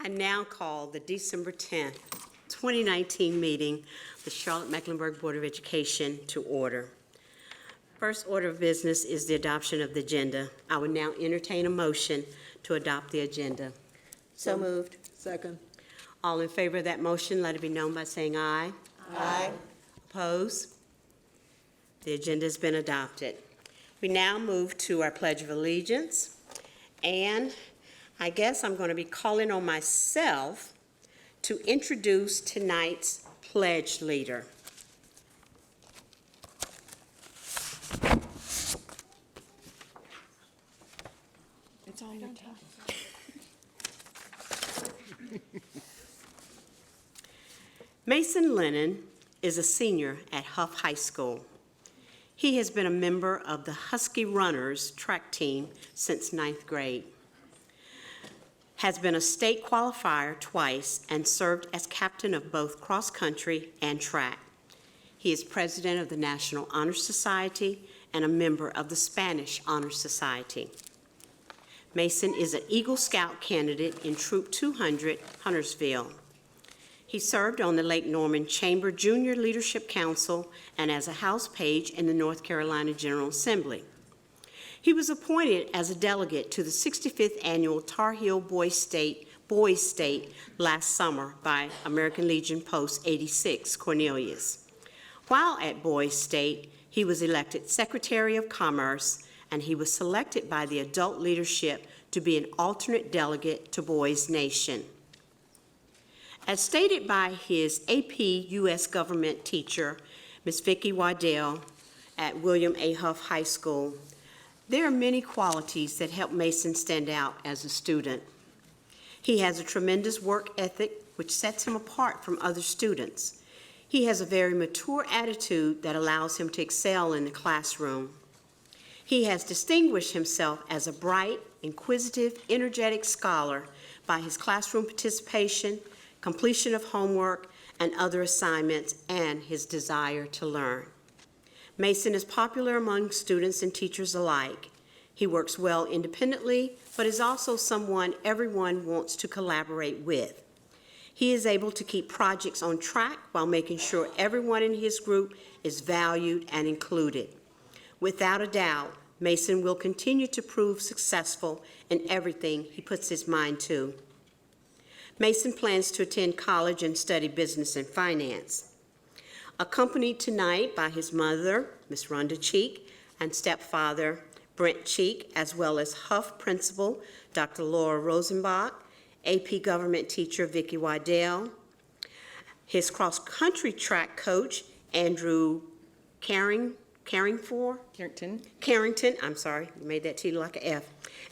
I now call the December 10th, 2019 meeting of the Charlotte-Mecklenburg Board of Education to order. First order of business is the adoption of the agenda. I will now entertain a motion to adopt the agenda. So moved. Second. All in favor of that motion, let it be known by saying aye. Aye. Opposed? The agenda has been adopted. We now move to our Pledge of Allegiance, and I guess I'm going to be calling on myself to introduce tonight's pledge leader. It's on your tongue. Mason Lennon is a senior at Huff High School. He has been a member of the Husky Runners track team since 9th grade, has been a state qualifier twice, and served as captain of both cross country and track. He is president of the National Honor Society and a member of the Spanish Honor Society. Mason is an Eagle Scout candidate in Troop 200, Huntersville. He served on the Lake Norman Chamber Junior Leadership Council and as a House page in the North Carolina General Assembly. He was appointed as a delegate to the 65th Annual Tar Heel Boys State last summer by American Legion Post 86, Cornelius. While at Boys State, he was elected Secretary of Commerce, and he was selected by the adult leadership to be an alternate delegate to Boys Nation. As stated by his AP U.S. government teacher, Ms. Vicki Waddell at William A. Huff High School, there are many qualities that help Mason stand out as a student. He has a tremendous work ethic, which sets him apart from other students. He has a very mature attitude that allows him to excel in the classroom. He has distinguished himself as a bright, inquisitive, energetic scholar by his classroom participation, completion of homework and other assignments, and his desire to learn. Mason is popular among students and teachers alike. He works well independently, but is also someone everyone wants to collaborate with. He is able to keep projects on track while making sure everyone in his group is valued and included. Without a doubt, Mason will continue to prove successful in everything he puts his mind to. Mason plans to attend college and study business and finance. Accompanied tonight by his mother, Ms. Rhonda Cheek, and stepfather, Brent Cheek, as well as Huff principal, Dr. Laura Rosenbach, AP government teacher, Vicki Waddell, his cross-country track coach, Andrew Carrington, I'm sorry, you made that T like an F,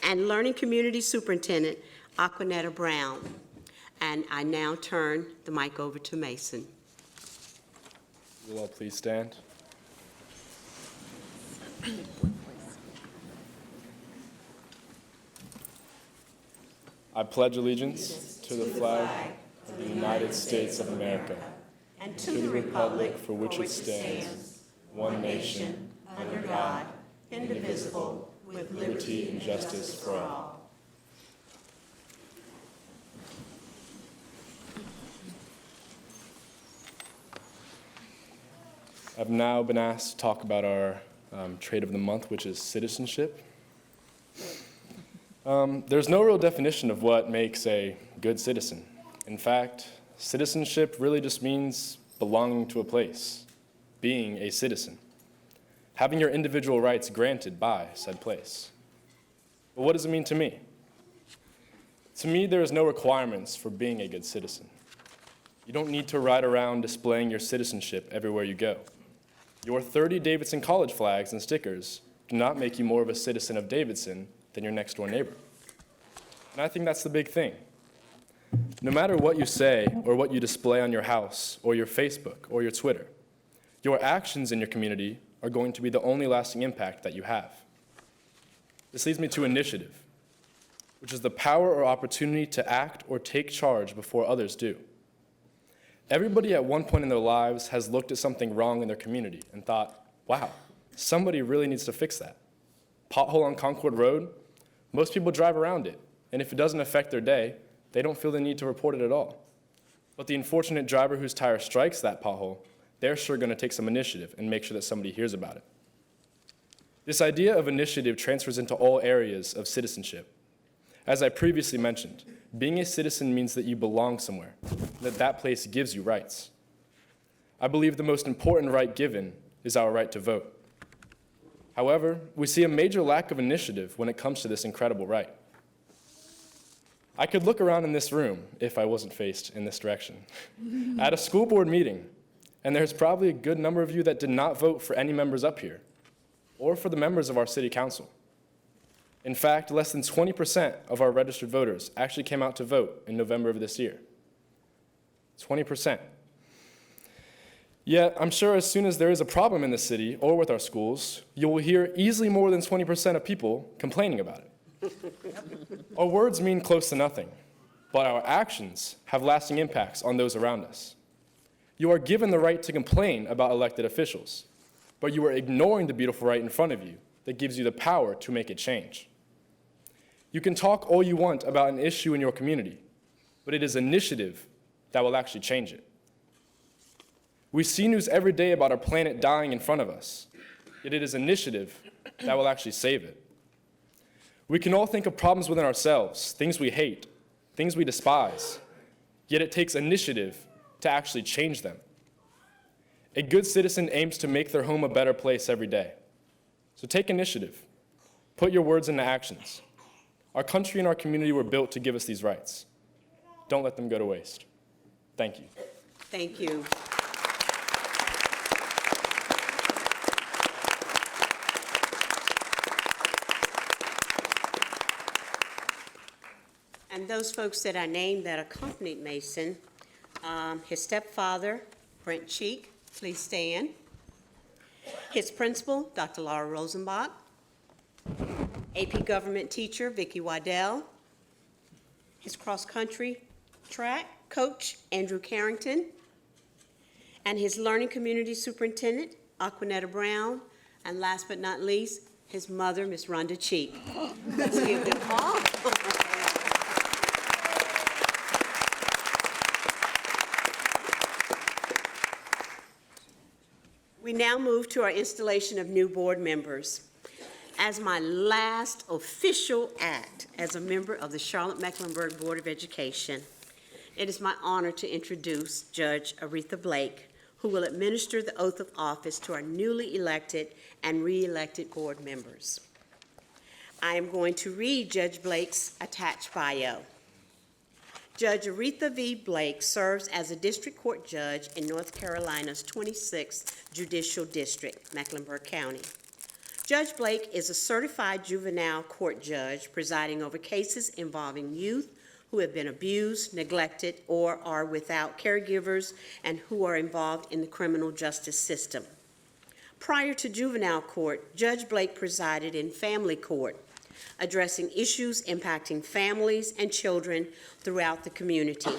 and learning community superintendent, Aquanetta Brown. And I now turn the mic over to Mason. Will all please stand? I pledge allegiance to the flag of the United States of America And to the republic for which it stands, one nation, under God, indivisible, with liberty and justice for all. I've now been asked to talk about our trait of the month, which is citizenship. There's no real definition of what makes a good citizen. In fact, citizenship really just means belonging to a place, being a citizen, having your individual rights granted by said place. But what does it mean to me? To me, there is no requirements for being a good citizen. You don't need to ride around displaying your citizenship everywhere you go. Your 30 Davidson College flags and stickers do not make you more of a citizen of Davidson than your next door neighbor. And I think that's the big thing. No matter what you say or what you display on your house or your Facebook or your Twitter, your actions in your community are going to be the only lasting impact that you have. This leads me to initiative, which is the power or opportunity to act or take charge before others do. Everybody at one point in their lives has looked at something wrong in their community and thought, wow, somebody really needs to fix that. Pothole on Concord Road, most people drive around it, and if it doesn't affect their day, they don't feel the need to report it at all. But the unfortunate driver whose tire strikes that pothole, they're sure going to take some initiative and make sure that somebody hears about it. This idea of initiative transfers into all areas of citizenship. As I previously mentioned, being a citizen means that you belong somewhere, that place gives you rights. I believe the most important right given is our right to vote. However, we see a major lack of initiative when it comes to this incredible right. I could look around in this room, if I wasn't faced in this direction, at a school board meeting, and there's probably a good number of you that did not vote for any members up here, or for the members of our city council. In fact, less than 20% of our registered voters actually came out to vote in November of this year. 20%. Yet, I'm sure as soon as there is a problem in the city or with our schools, you will hear easily more than 20% of people complaining about it. Our words mean close to nothing, but our actions have lasting impacts on those around us. You are given the right to complain about elected officials, but you are ignoring the beautiful right in front of you that gives you the power to make it change. You can talk all you want about an issue in your community, but it is initiative that will actually change it. We see news every day about our planet dying in front of us, yet it is initiative that will actually save it. We can all think of problems within ourselves, things we hate, things we despise, yet it takes initiative to actually change them. A good citizen aims to make their home a better place every day. So take initiative. Put your words into actions. Our country and our community were built to give us these rights. Don't let them go to waste. Thank you. Thank you. And those folks that I named that accompanied Mason, his stepfather, Brent Cheek, please stand. His principal, Dr. Laura Rosenbach. AP government teacher, Vicki Waddell. His cross-country track coach, Andrew Carrington. And his learning community superintendent, Aquanetta Brown. And last but not least, his mother, Miss Rhonda Cheek. Let's give them all. We now move to our installation of new board members. As my last official act as a member of the Charlotte-Mecklenburg Board of Education, it is my honor to introduce Judge Aretha Blake, who will administer the oath of office to our newly elected and re-elected board members. I am going to read Judge Blake's attached bio. Judge Aretha V. Blake serves as a district court judge in North Carolina's 26th Judicial District, Mecklenburg County. Judge Blake is a certified juvenile court judge presiding over cases involving youth who have been abused, neglected, or are without caregivers and who are involved in the criminal justice system. Prior to juvenile court, Judge Blake presided in family court, addressing issues impacting families and children throughout the community.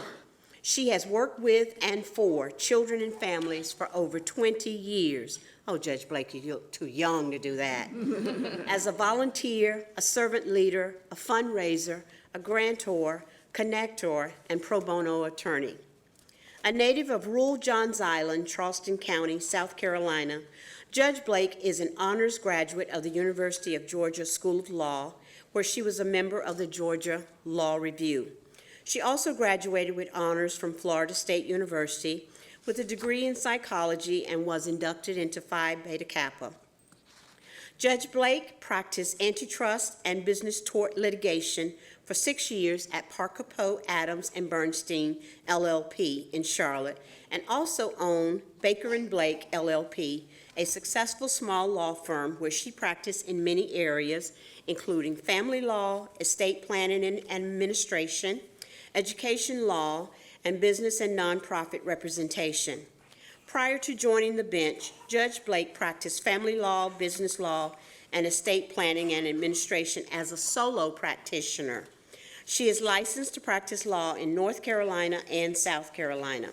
She has worked with and for children and families for over 20 years. Oh, Judge Blake, you're too young to do that. As a volunteer, a servant leader, a fundraiser, a grantor, connector, and pro bono attorney. A native of rural Johns Island, Charleston County, South Carolina, Judge Blake is an honors graduate of the University of Georgia School of Law, where she was a member of the Georgia Law Review. She also graduated with honors from Florida State University with a degree in psychology and was inducted into Phi Beta Kappa. Judge Blake practiced antitrust and business tort litigation for 6 years at Parker Poe Adams and Bernstein LLP in Charlotte, and also owned Baker & Blake LLP, a successful small law firm where she practiced in many areas, including family law, estate planning and administration, education law, and business and nonprofit representation. Prior to joining the bench, Judge Blake practiced family law, business law, and estate planning and administration as a solo practitioner. She is licensed to practice law in North Carolina and South Carolina.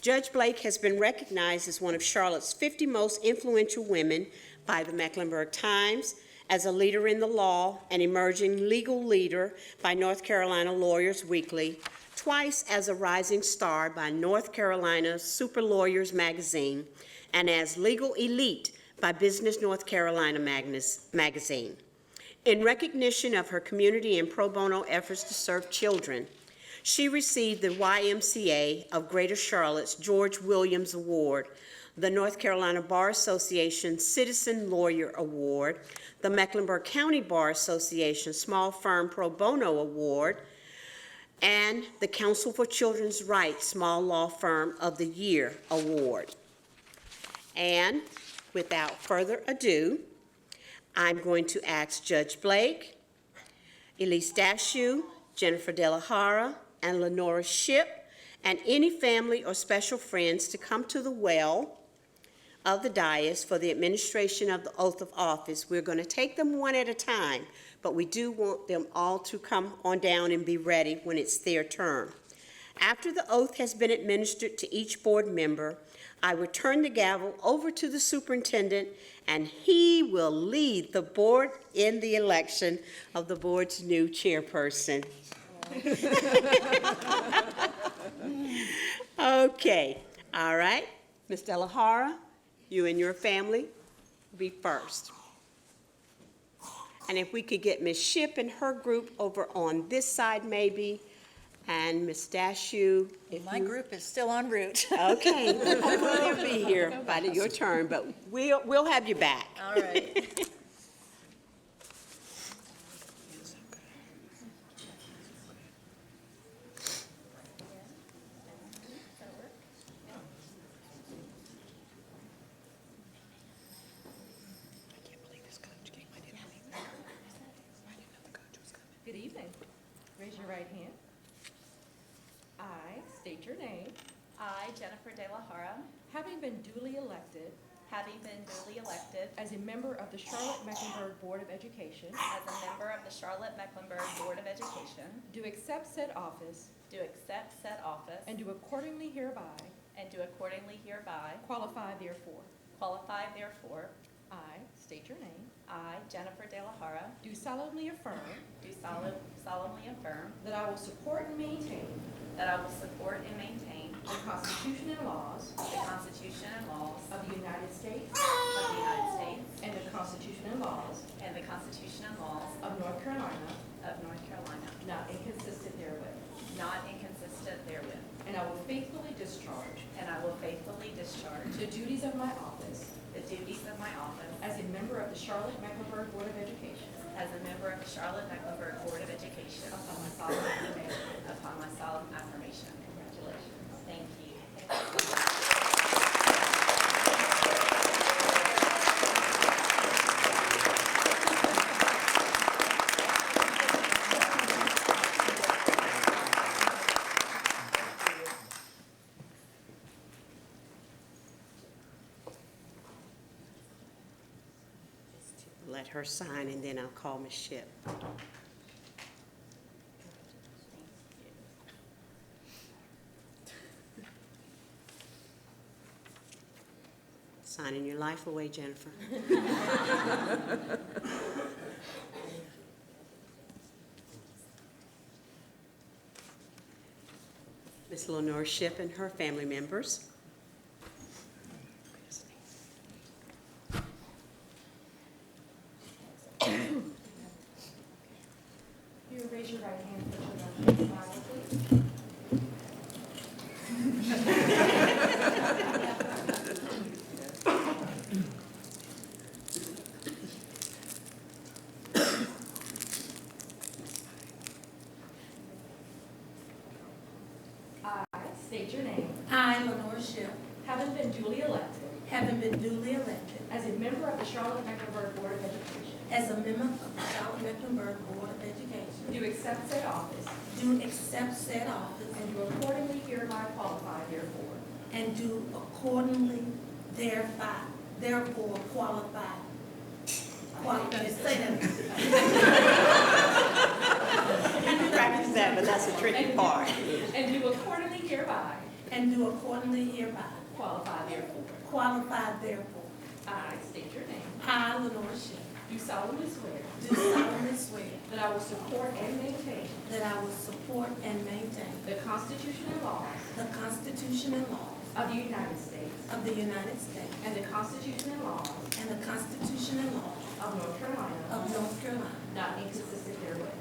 Judge Blake has been recognized as one of Charlotte's 50 most influential women by the Mecklenburg Times as a leader in the law, an emerging legal leader by North Carolina Lawyers Weekly, twice as a rising star by North Carolina Super Lawyers Magazine, and as legal elite by Business North Carolina magazine. In recognition of her community and pro bono efforts to serve children, she received the YMCA of Greater Charlotte's George Williams Award, the North Carolina Bar Association Citizen Lawyer Award, the Mecklenburg County Bar Association Small Firm Pro Bono Award, and the Council for Children's Rights Small Law Firm of the Year Award. And without further ado, I'm going to ask Judge Blake, Elise Dashew, Jennifer De La Hara, and Lenora Shipp, and any family or special friends to come to the well of the dais for the administration of the oath of office. We're going to take them one at a time, but we do want them all to come on down and be ready when it's their turn. After the oath has been administered to each board member, I will turn the gavel over to the superintendent, and he will lead the board in the election of the board's new chairperson. Okay, all right. Ms. De La Hara, you and your family will be first. And if we could get Ms. Shipp and her group over on this side maybe, and Ms. Dashew. My group is still en route. Okay, hopefully they'll be here by your turn, but we'll have you back. All right. Good evening. Raise your right hand. I state your name, I, Jennifer De La Hara, having been duly elected having been duly elected as a member of the Charlotte-Mecklenburg Board of Education, as a member of the Charlotte-Mecklenburg Board of Education, do accept said office do accept said office and do accordingly hereby and do accordingly hereby qualify therefore. qualify therefore. I state your name, I, Jennifer De La Hara, do solemnly affirm do solemnly affirm that I will support and maintain that I will support and maintain the Constitution and laws the Constitution and laws of the United States of the United States and the Constitution and laws and the Constitution and laws of North Carolina, of North Carolina, not inconsistent therewith, not inconsistent therewith, and I will faithfully discharge and I will faithfully discharge the duties of my office the duties of my office as a member of the Charlotte-Mecklenburg Board of Education as a member of the Charlotte-Mecklenburg Board of Education upon my solemn affirmation. upon my solemn affirmation. Congratulations. Thank you. Let her sign, and then I'll call Ms. Shipp. Signing your life away, Jennifer. Ms. Lenore Shipp and her family members. You raise your right hand, put your left hand on the Bible, please. I state your name, I, Lenore Shipp, having been duly elected having been duly elected as a member of the Charlotte-Mecklenburg Board of Education, as a member of the Charlotte-Mecklenburg Board of Education, do accept said office do accept said office and do accordingly hereby qualify therefore. and do accordingly therefore qualify. Say that. You can practice that, but that's a tricky part. And do accordingly hereby And do accordingly hereby qualify therefore. qualify therefore. I state your name, I, Lenore Shipp, do solemnly swear do solemnly swear that I will support and maintain that I will support and maintain the Constitution and laws the Constitution and laws of the United States of the United States and the Constitution and laws and the Constitution and laws of North Carolina, of North Carolina, not inconsistent therewith,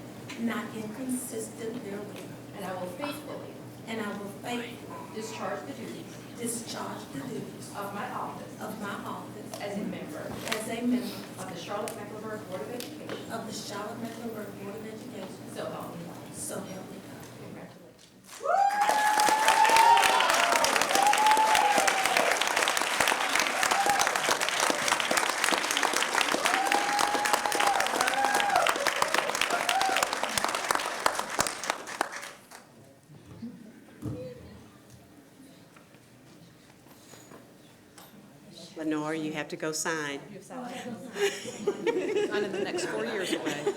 not inconsistent therewith, and I will faithfully and I will faithfully discharge the duties discharge the duties of my office of my office as a member as a member of the Charlotte-Mecklenburg Board of Education. of the Charlotte-Mecklenburg Board of Education. So help me God. So help me God. Congratulations. Lenore, you have to go sign. Not in the next 4 years away.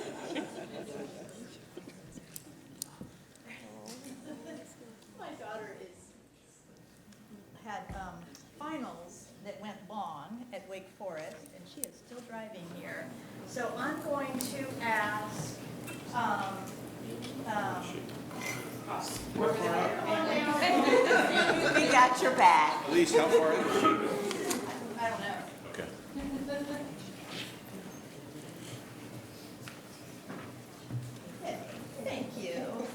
My daughter had finals that went long at Wake Forest, and she is still driving here. So I'm going to ask, We got your back. Elise, how far is she? I don't know. Okay. Thank you.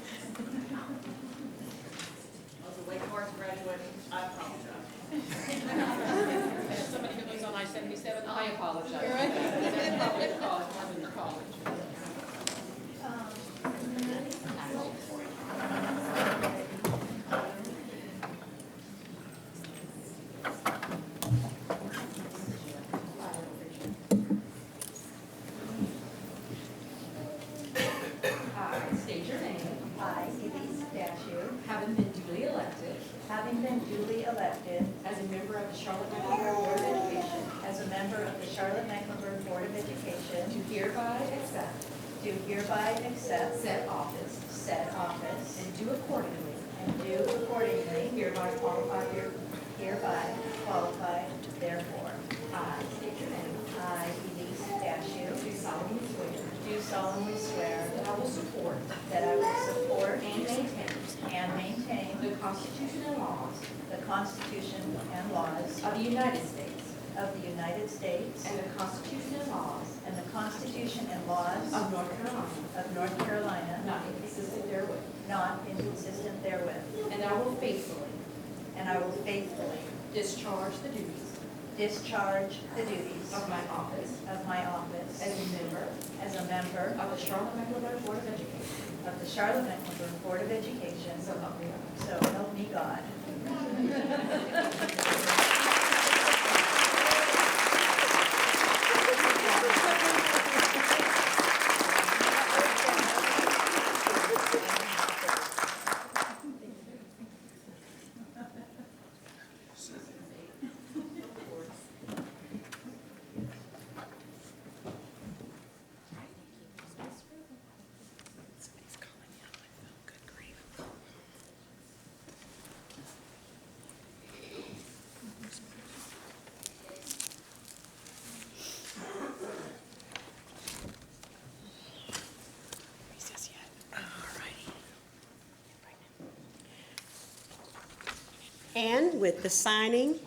Wake Forest graduate, I apologize. As somebody who lives on I-77, I apologize. It's public college, I'm in the college. I state your name, I, Elise Dashiell, having been duly elected having been duly elected as a member of the Charlotte-Mecklenburg Board of Education, as a member of the Charlotte-Mecklenburg Board of Education, do hereby accept do hereby accept said office said office and do accordingly and do accordingly hereby qualify hereby qualify therefore. I state your name. I, Elise Dashiell, Do solemnly swear do solemnly swear that I will support that I will support and maintain and maintain the Constitution and laws the Constitution and laws of the United States of the United States and the Constitution and laws and the Constitution and laws of North Carolina, of North Carolina, not inconsistent therewith, not inconsistent therewith, and I will faithfully and I will faithfully discharge the duties discharge the duties of my office of my office as a member of of the Charlotte-Mecklenburg Board of Education. the Charlotte-Mecklenburg Board of Education. So help me God. So help me God. And with the signing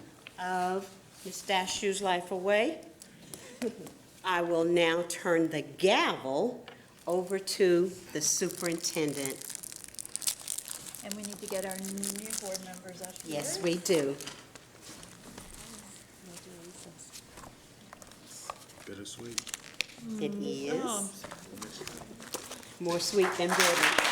of Ms. Dashiell's life away, I will now turn the gavel over to the superintendent. And we need to get our new board members up here. Yes, we do. Bittersweet. It is more sweet than bitter.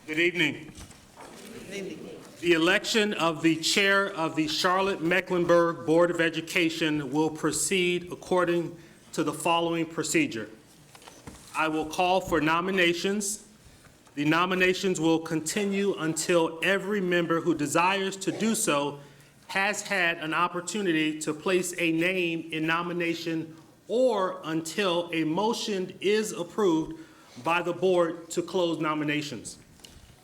Good evening. The election of the chair of the Charlotte-Mecklenburg Board of Education will proceed according to the following procedure. I will call for nominations. The nominations will continue until every member who desires to do so has had an opportunity to place a name in nomination or until a motion is approved by the board to close nominations.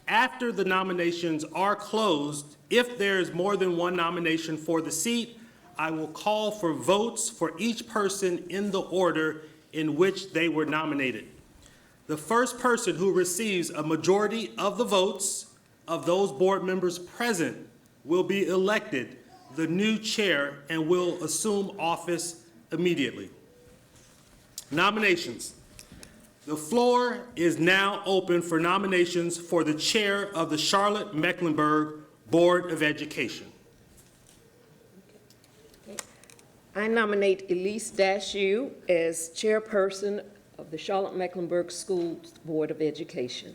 After the nominations are closed, if there is more than one nomination for the seat, I will call for votes for each person in the order in which they were nominated. The first person who receives a majority of the votes of those board members present will be elected the new chair and will assume office immediately. Nominations. The floor is now open for nominations for the chair of the Charlotte-Mecklenburg Board of Education. I nominate Elise Dashew as chairperson of the Charlotte-Mecklenburg School Board of Education.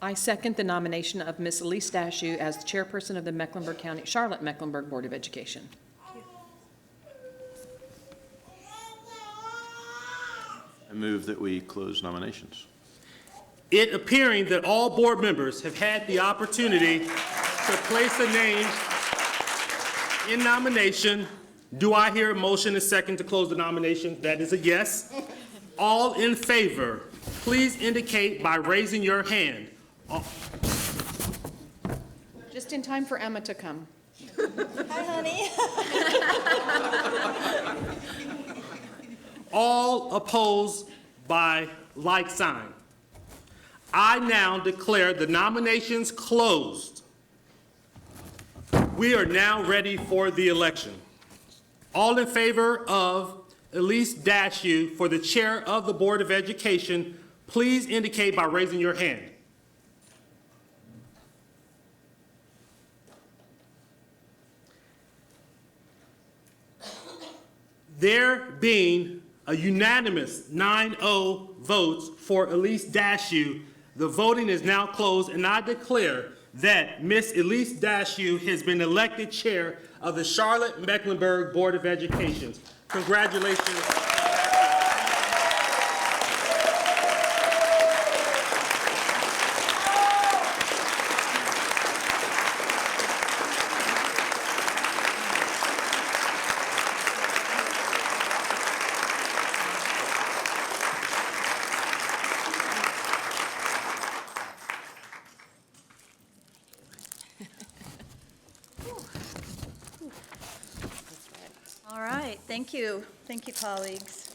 I second the nomination of Ms. Elise Dashew as the chairperson of the Mecklenburg County, Charlotte-Mecklenburg Board of Education. I move that we close nominations. It appearing that all board members have had the opportunity to place a name in nomination, do I hear a motion and second to close the nomination? That is a yes. All in favor, please indicate by raising your hand. Just in time for Emma to come. Hi, honey. All opposed by like sign. I now declare the nominations closed. We are now ready for the election. All in favor of Elise Dashew for the chair of the Board of Education, please indicate by raising your hand. There being a unanimous 9-0 votes for Elise Dashew, the voting is now closed, and I declare that Ms. Elise Dashew has been elected chair of the Charlotte-Mecklenburg Board of Education. Congratulations. All right, thank you. Thank you, colleagues.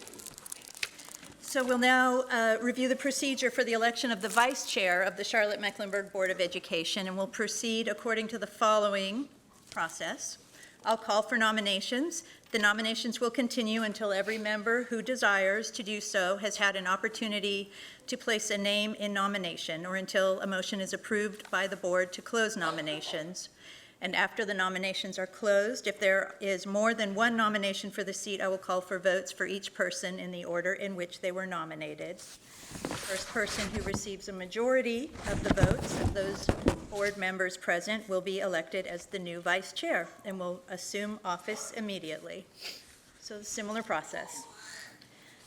So we'll now review the procedure for the election of the vice chair of the Charlotte-Mecklenburg Board of Education, and we'll proceed according to the following process. I'll call for nominations. The nominations will continue until every member who desires to do so has had an opportunity to place a name in nomination, or until a motion is approved by the board to close nominations. And after the nominations are closed, if there is more than one nomination for the seat, I will call for votes for each person in the order in which they were nominated. The first person who receives a majority of the votes of those board members present will be elected as the new vice chair and will assume office immediately. So a similar process.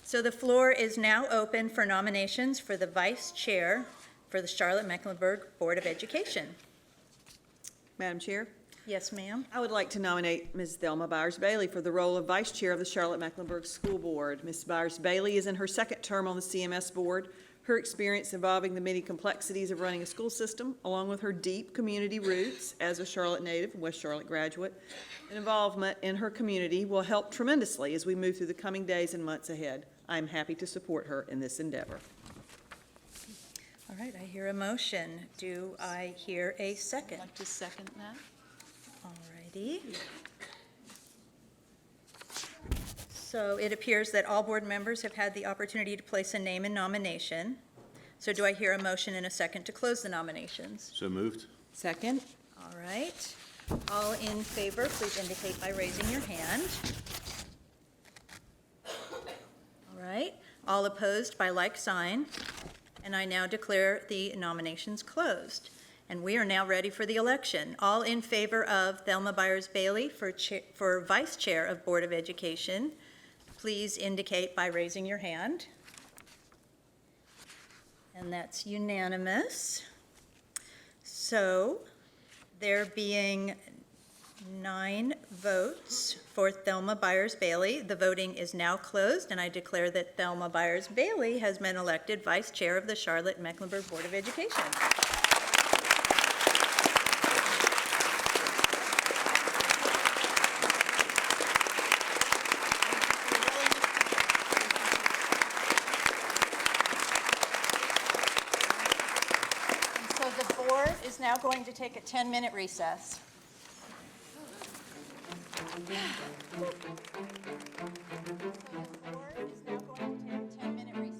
So the floor is now open for nominations for the vice chair for the Charlotte-Mecklenburg Board of Education. Madam Chair, Yes, ma'am. I would like to nominate Ms. Thelma Byers-Bailey for the role of Vice Chair of the Charlotte-Mecklenburg School Board. Ms. Byers-Bailey is in her second term on the CMS Board. Her experience involving the many complexities of running a school system, along with her deep community roots as a Charlotte native and West Charlotte graduate, and involvement in her community will help tremendously as we move through the coming days and months ahead. I am happy to support her in this endeavor. All right, I hear a motion. Do I hear a second? I'd like to second that. All righty. So it appears that all board members have had the opportunity to place a name in nomination. So do I hear a motion and a second to close the nominations? So moved. Second. All right. All in favor, please indicate by raising your hand. All right. All opposed by like sign. And I now declare the nominations closed. And we are now ready for the election. All in favor of Thelma Byers-Bailey for Vice Chair of Board of Education, please indicate by raising your hand. And that's unanimous. So, there being 9 votes for Thelma Byers-Bailey, the voting is now closed, and I declare that Thelma Byers-Bailey has been elected Vice Chair of the Charlotte-Mecklenburg Board of Education. So the board is now going to take a 10-minute recess. So the board is now going to take a 10-minute recess.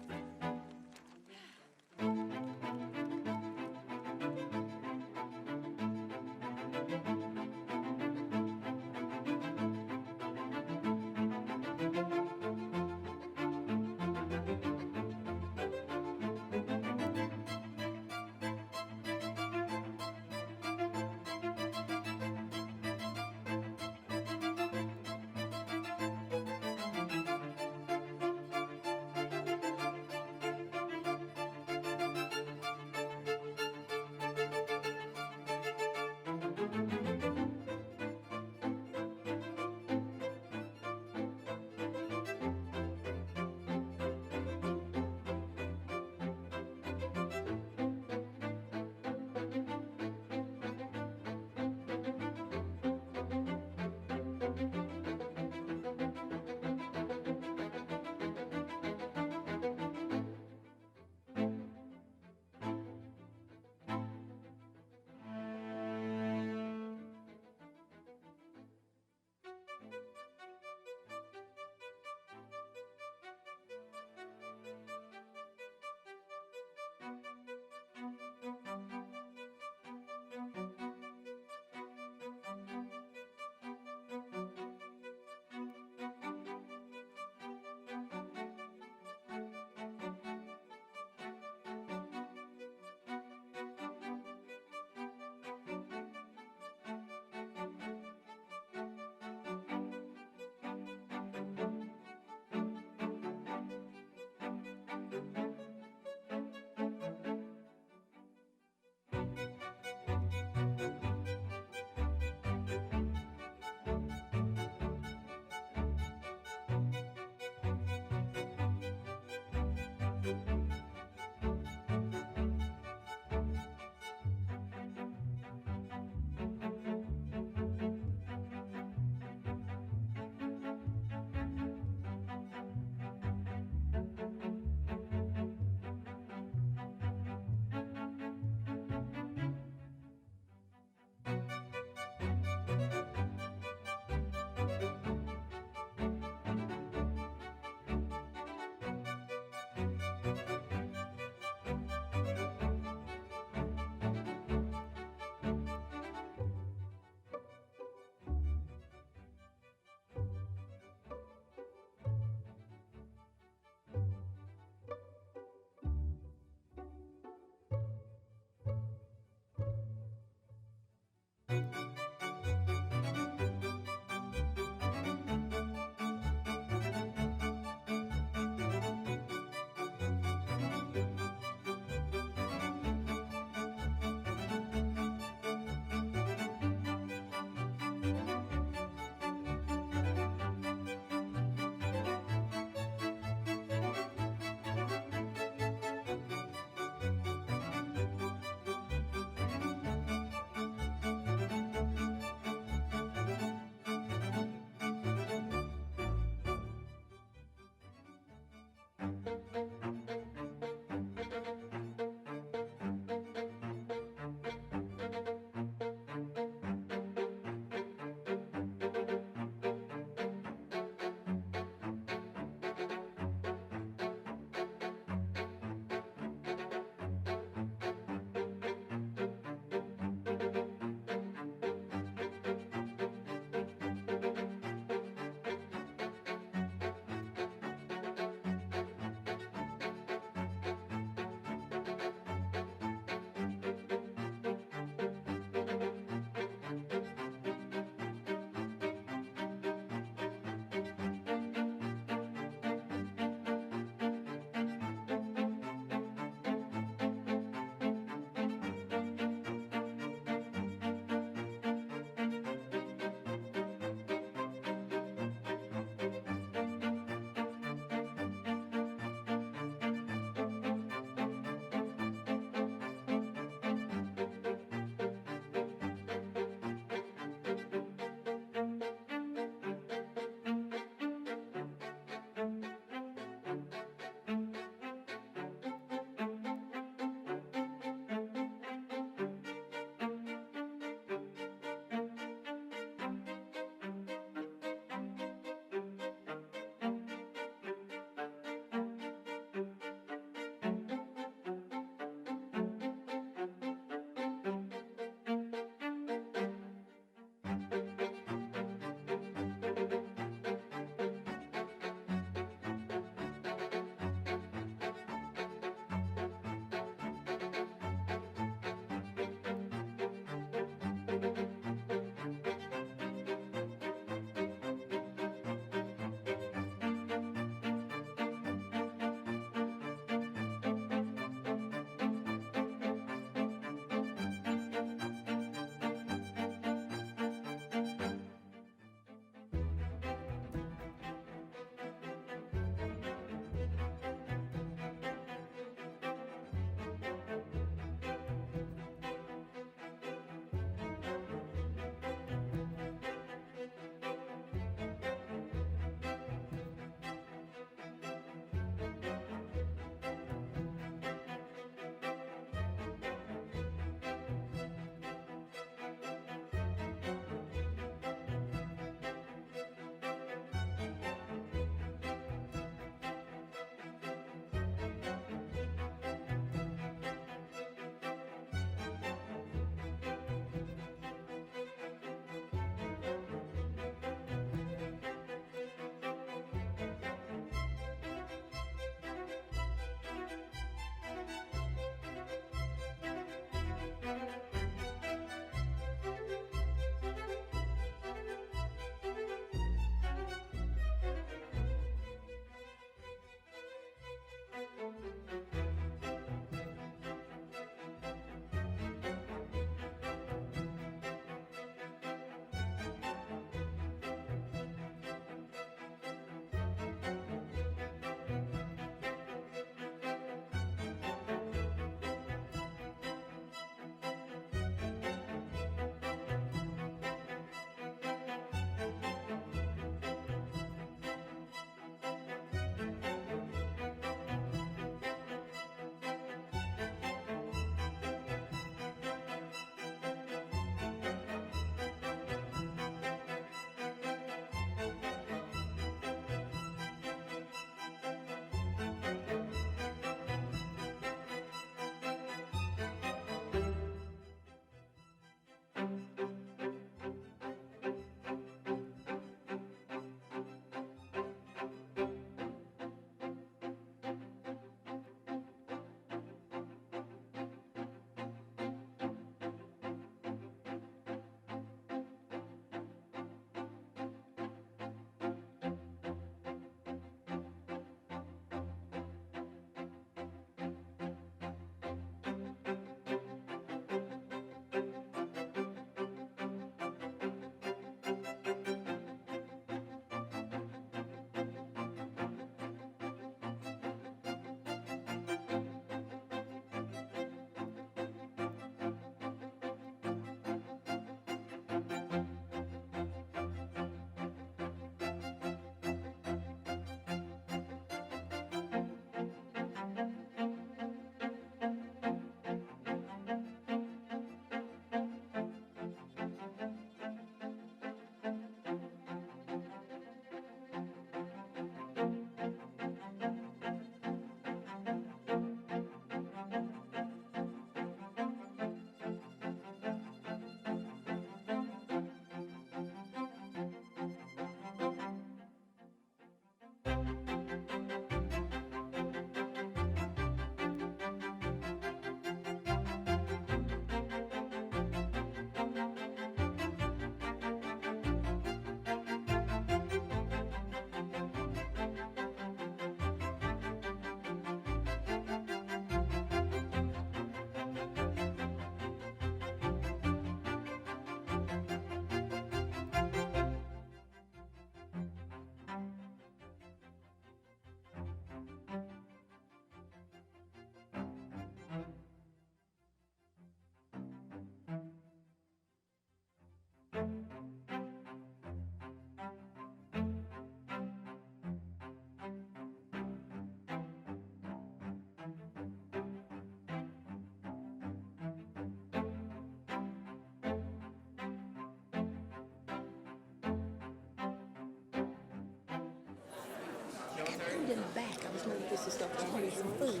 In the back, I was going to get some stuff for her, some food.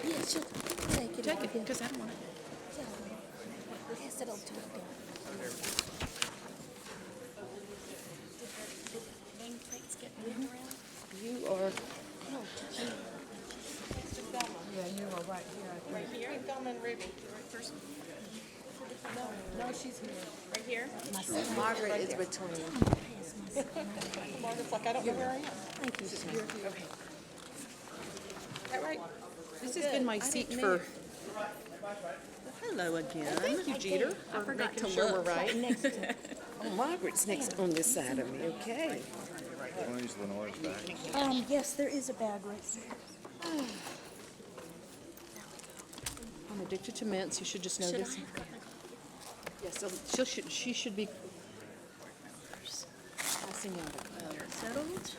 Yeah, sure. Take it, because I don't want to. Pass it over to her. You are. Yeah, you are right here. Right here, Thelma and Ruby, the right person. No, she's here. Right here? Margaret is between. Margaret's like, I don't know where I am. Thank you, sir. Is that right? This has been my seat for... Hello again. Thank you, Jeter. I forgot to Sure we're look. right. Next to. Oh, Margaret's next on this side of me, okay. Yes, there is a bag right there. I'm addicted to mints, you should just know this. Yes, so she should be passing out a cup. Settled?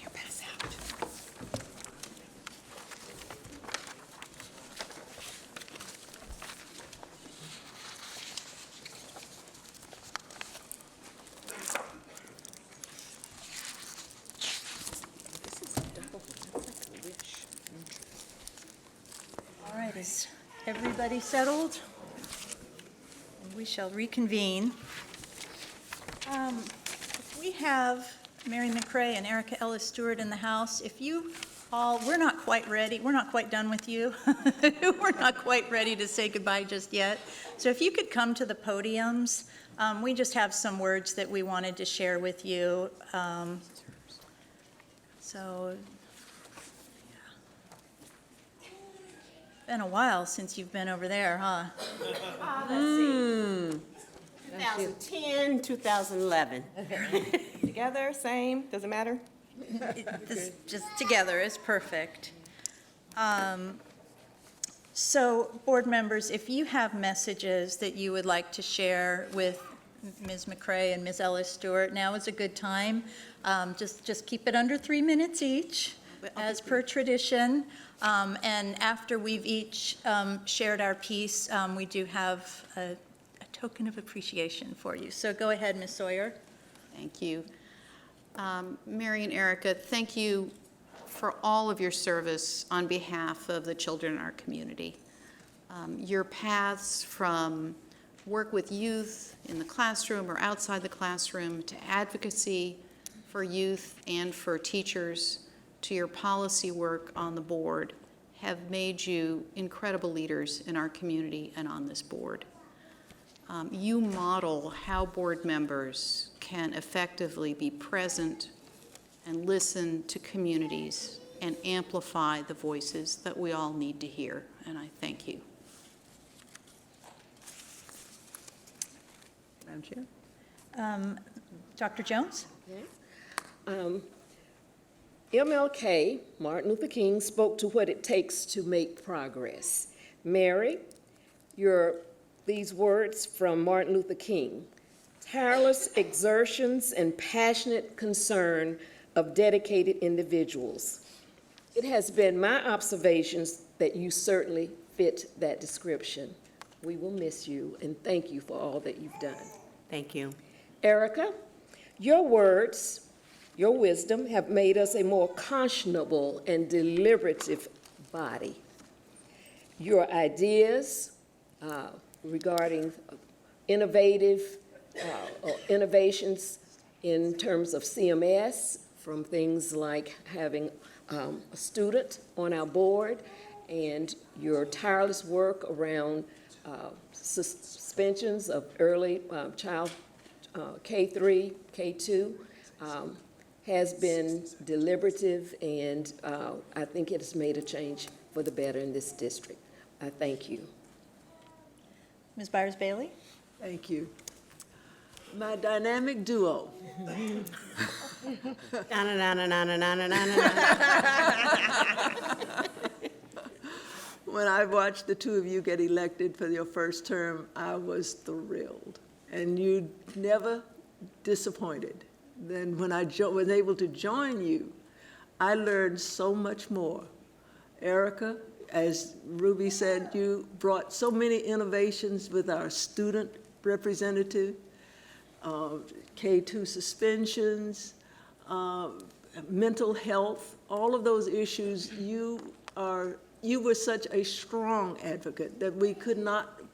You pass out. This is a double, that's like a wish. All right, is everybody settled? And we shall reconvene. We have Mary McRae and Erica Ellis Stewart in the house. If you all, we're not quite ready, we're not quite done with you. We're not quite ready to say goodbye just yet. So if you could come to the podiums, we just have some words that we wanted to share with you. So, yeah. Been a while since you've been over there, huh? Let's see. 2010, 2011. Together, same, doesn't matter? This, just together is perfect. So, board members, if you have messages that you would like to share with Ms. McRae and Ms. Ellis Stewart, now is a good time. Just keep it under 3 minutes each, as per tradition. And after we've each shared our piece, we do have a token of appreciation for you. So go ahead, Ms. Sawyer. Thank you. Mary and Erica, thank you for all of your service on behalf of the children in our community. Your paths from work with youth in the classroom or outside the classroom to advocacy for youth and for teachers to your policy work on the board have made you incredible leaders in our community and on this board. You model how board members can effectively be present and listen to communities and amplify the voices that we all need to hear, and I thank you. Madam Chair? Dr. Jones? MLK, Martin Luther King, spoke to what it takes to make progress. Mary, these words from Martin Luther King: tireless exertions and passionate concern of dedicated individuals. It has been my observations that you certainly fit that description. We will miss you, and thank you for all that you've done. Thank you. Erica, your words, your wisdom have made us a more conscionable and deliberative body. Your ideas regarding innovations in terms of CMS, from things like having a student on our board, and your tireless work around suspensions of early child K3, K2, has been deliberative, and I think it has made a change for the better in this district. I thank you. Ms. Byers-Bailey? Thank you. My dynamic duo. When I watched the two of you get elected for your first term, I was thrilled. And you never disappointed. Then when I was able to join you, I learned so much more. Erica, as Ruby said, you brought so many innovations with our student representative, K2 suspensions, mental health, all of those issues. You were such a strong advocate that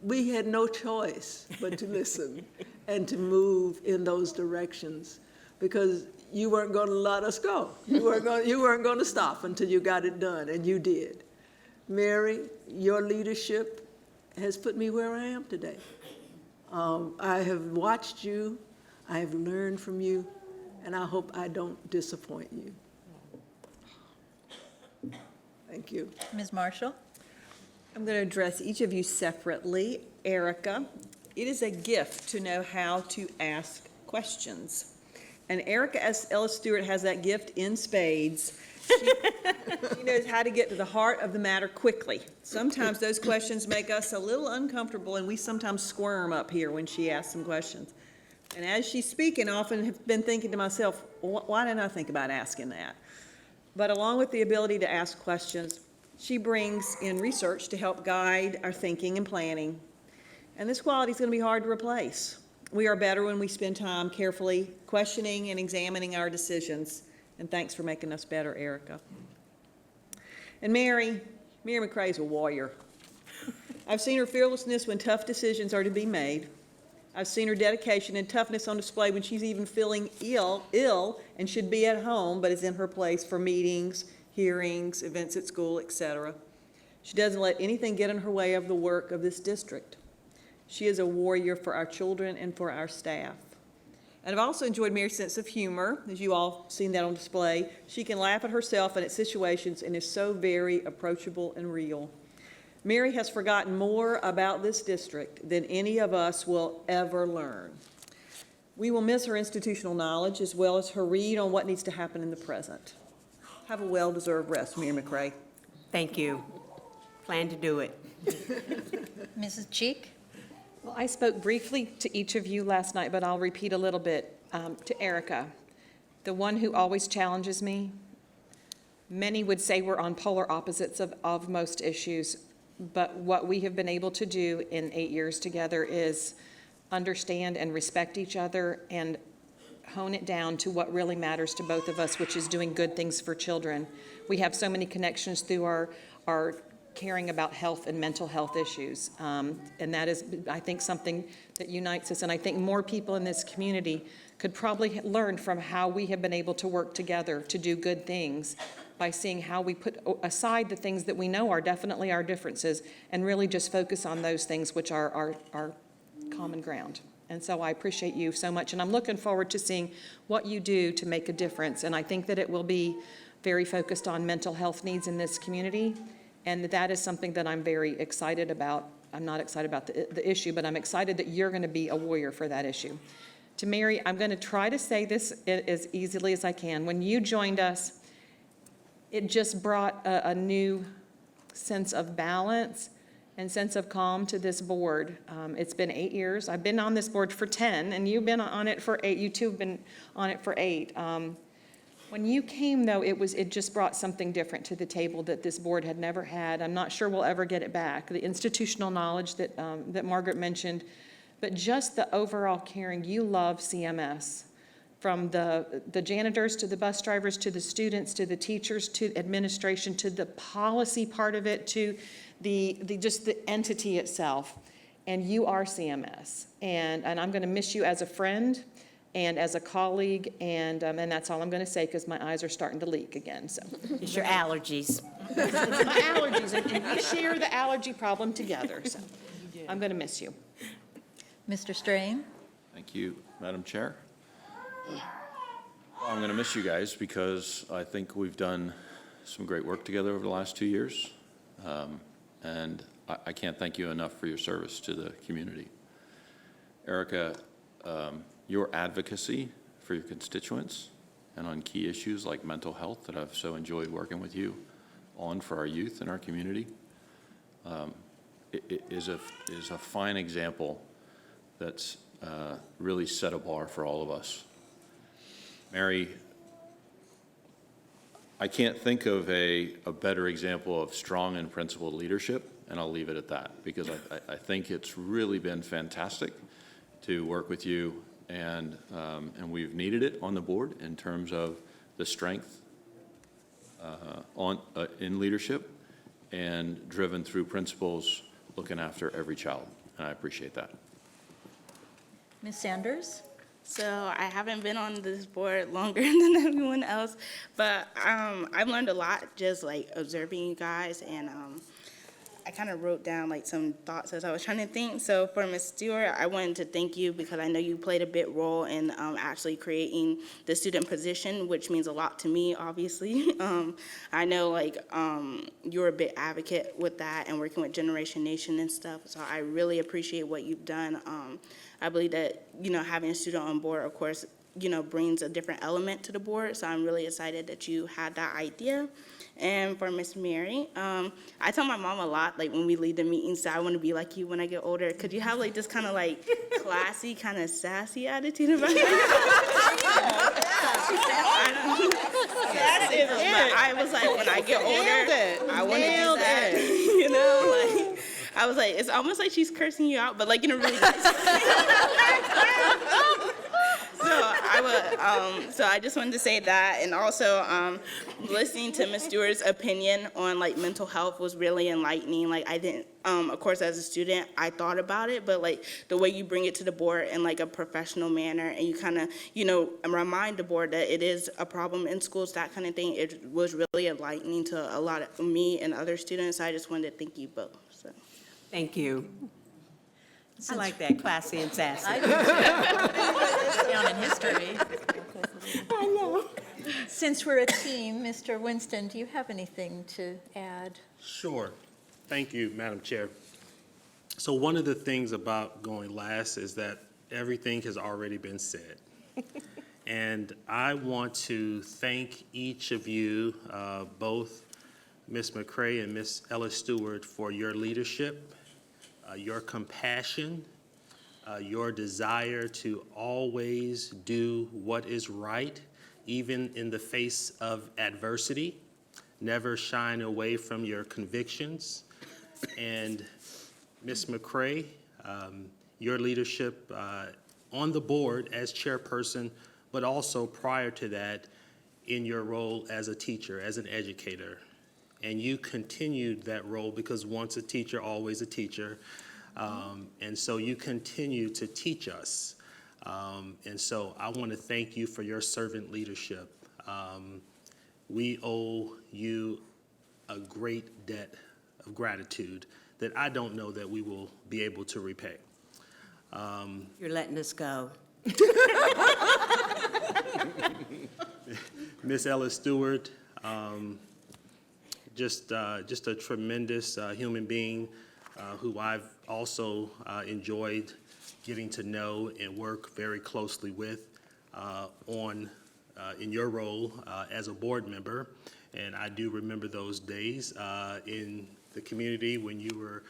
we had no choice but to listen. and to move in those directions, because you weren't going to let us go. You weren't going to stop until you got it done, and you did. Mary, your leadership has put me where I am today. I have watched you, I have learned from you, and I hope I don't disappoint you. Thank you. Ms. Marshall? I'm going to address each of you separately. Erica, it is a gift to know how to ask questions. And Erica Ellis Stewart has that gift in spades. She knows how to get to the heart of the matter quickly. Sometimes those questions make us a little uncomfortable, and we sometimes squirm up here when she asks some questions. And as she's speaking, I often have been thinking to myself, why didn't I think about asking that? But along with the ability to ask questions, she brings in research to help guide our thinking and planning. And this quality is going to be hard to replace. We are better when we spend time carefully questioning and examining our decisions. And thanks for making us better, Erica. And Mary McCrae is a warrior. I've seen her fearlessness when tough decisions are to be made. I've seen her dedication and toughness on display when she's even feeling ill and should be at home, but is in her place for meetings, hearings, events at school, etc. She doesn't let anything get in her way of the work of this district. She is a warrior for our children and for our staff. And I've also enjoyed Mary's sense of humor, as you all seen that on display. She can laugh at herself and at situations and is so very approachable and real. Mary has forgotten more about this district than any of us will ever learn. We will miss her institutional knowledge as well as her read on what needs to happen in the present. Have a well-deserved rest, Mary McCrae. Thank you. Plan to do it. Mrs. Cheek? Well, I spoke briefly to each of you last night, but I'll repeat a little bit to Erica, the one who always challenges me. Many would say we're on polar opposites of most issues, but what we have been able to do in 8 years together is understand and respect each other and hone it down to what really matters to both of us, which is doing good things for children. We have so many connections through our caring about health and mental health issues. And that is, I think, something that unites us. And I think more people in this community could probably learn from how we have been able to work together to do good things by seeing how we put aside the things that we know are definitely our differences and really just focus on those things which are our common ground. And so I appreciate you so much. And I'm looking forward to seeing what you do to make a difference. And I think that it will be very focused on mental health needs in this community. And that is something that I'm very excited about. I'm not excited about the issue, but I'm excited that you're going to be a warrior for that issue. To Mary, I'm going to try to say this as easily as I can. When you joined us, it just brought a new sense of balance and sense of calm to this board. It's been 8 years. I've been on this board for 10, and you've been on it for 8. You two have been on it for 8. When you came, though, it just brought something different to the table that this board had never had. I'm not sure we'll ever get it back. The institutional knowledge that Margaret mentioned, but just the overall caring. You love CMS. From the janitors to the bus drivers to the students to the teachers to administration to the policy part of it to just the entity itself. And you are CMS. And I'm going to miss you as a friend and as a colleague, and that's all I'm going to say because my eyes are starting to leak again. So It's your allergies. It's my allergies, and we share the allergy problem together. So I'm going to miss you. Mr. Strain? Thank you, Madam Chair. I'm going to miss you guys because I think we've done some great work together over the last 2 years. And I can't thank you enough for your service to the community. Erica, your advocacy for your constituents and on key issues like mental health that I've so enjoyed working with you on for our youth and our community it is a fine example that's really set a bar for all of us. Mary, I can't think of a better example of strong and principled leadership, and I'll leave it at that, because I think it's really been fantastic to work with you, and we've needed it on the board in terms of the strength in leadership and driven through principles looking after every child, and I appreciate that. Ms. Sanders? So I haven't been on this board longer than everyone else, but I've learned a lot just like observing you guys, and I kind of wrote down like some thoughts as I was trying to think. So for Ms. Stewart, I wanted to thank you because I know you played a big role in actually creating the student position, which means a lot to me, obviously. I know like you're a big advocate with that and working with Generation Nation and stuff, so I really appreciate what you've done. I believe that, having a student on board, of course, brings a different element to the board, so I'm really excited that you had that idea. And for Miss Mary, I tell my mom a lot, like when we leave the meetings, that I want to be like you when I get older. Could you have like this kind of like classy, kind of sassy attitude about you? I was like, when I get older, I want to do that. Like I was like, it's almost like she's cursing you out, but like in a really nice way. So I just wanted to say that, and also listening to Ms. Stewart's opinion on like mental health was really enlightening. Like I didn't, of course, as a student, I thought about it, but like the way you bring it to the board in like a professional manner, and you kind of, remind the board that it is a problem in schools, that kind of thing. It was really enlightening to a lot of me and other students. I just wanted to thank you both. So. Thank you. I like that, classy and sassy. I do too. Down in history. I know. Since we're a team, Mr. Winston, do you have anything to add? Sure. Thank you, Madam Chair. So one of the things about going last is that everything has already been said. And I want to thank each of you, both Ms. McCray and Ms. Ellis Stewart, for your leadership, your compassion, your desire to always do what is right, even in the face of adversity, never shying away from your convictions. And Ms. McCray, your leadership on the board as chairperson, but also prior to that in your role as a teacher, as an educator. And you continued that role because once a teacher, always a teacher. And so you continue to teach us. And so I want to thank you for your servant leadership. We owe you a great debt of gratitude that I don't know that we will be able to repay. You're letting us go. Ms. Ellis Stewart, just a tremendous human being who I've also enjoyed getting to know and work very closely with in your role as a board member. And I do remember those days in the community when you were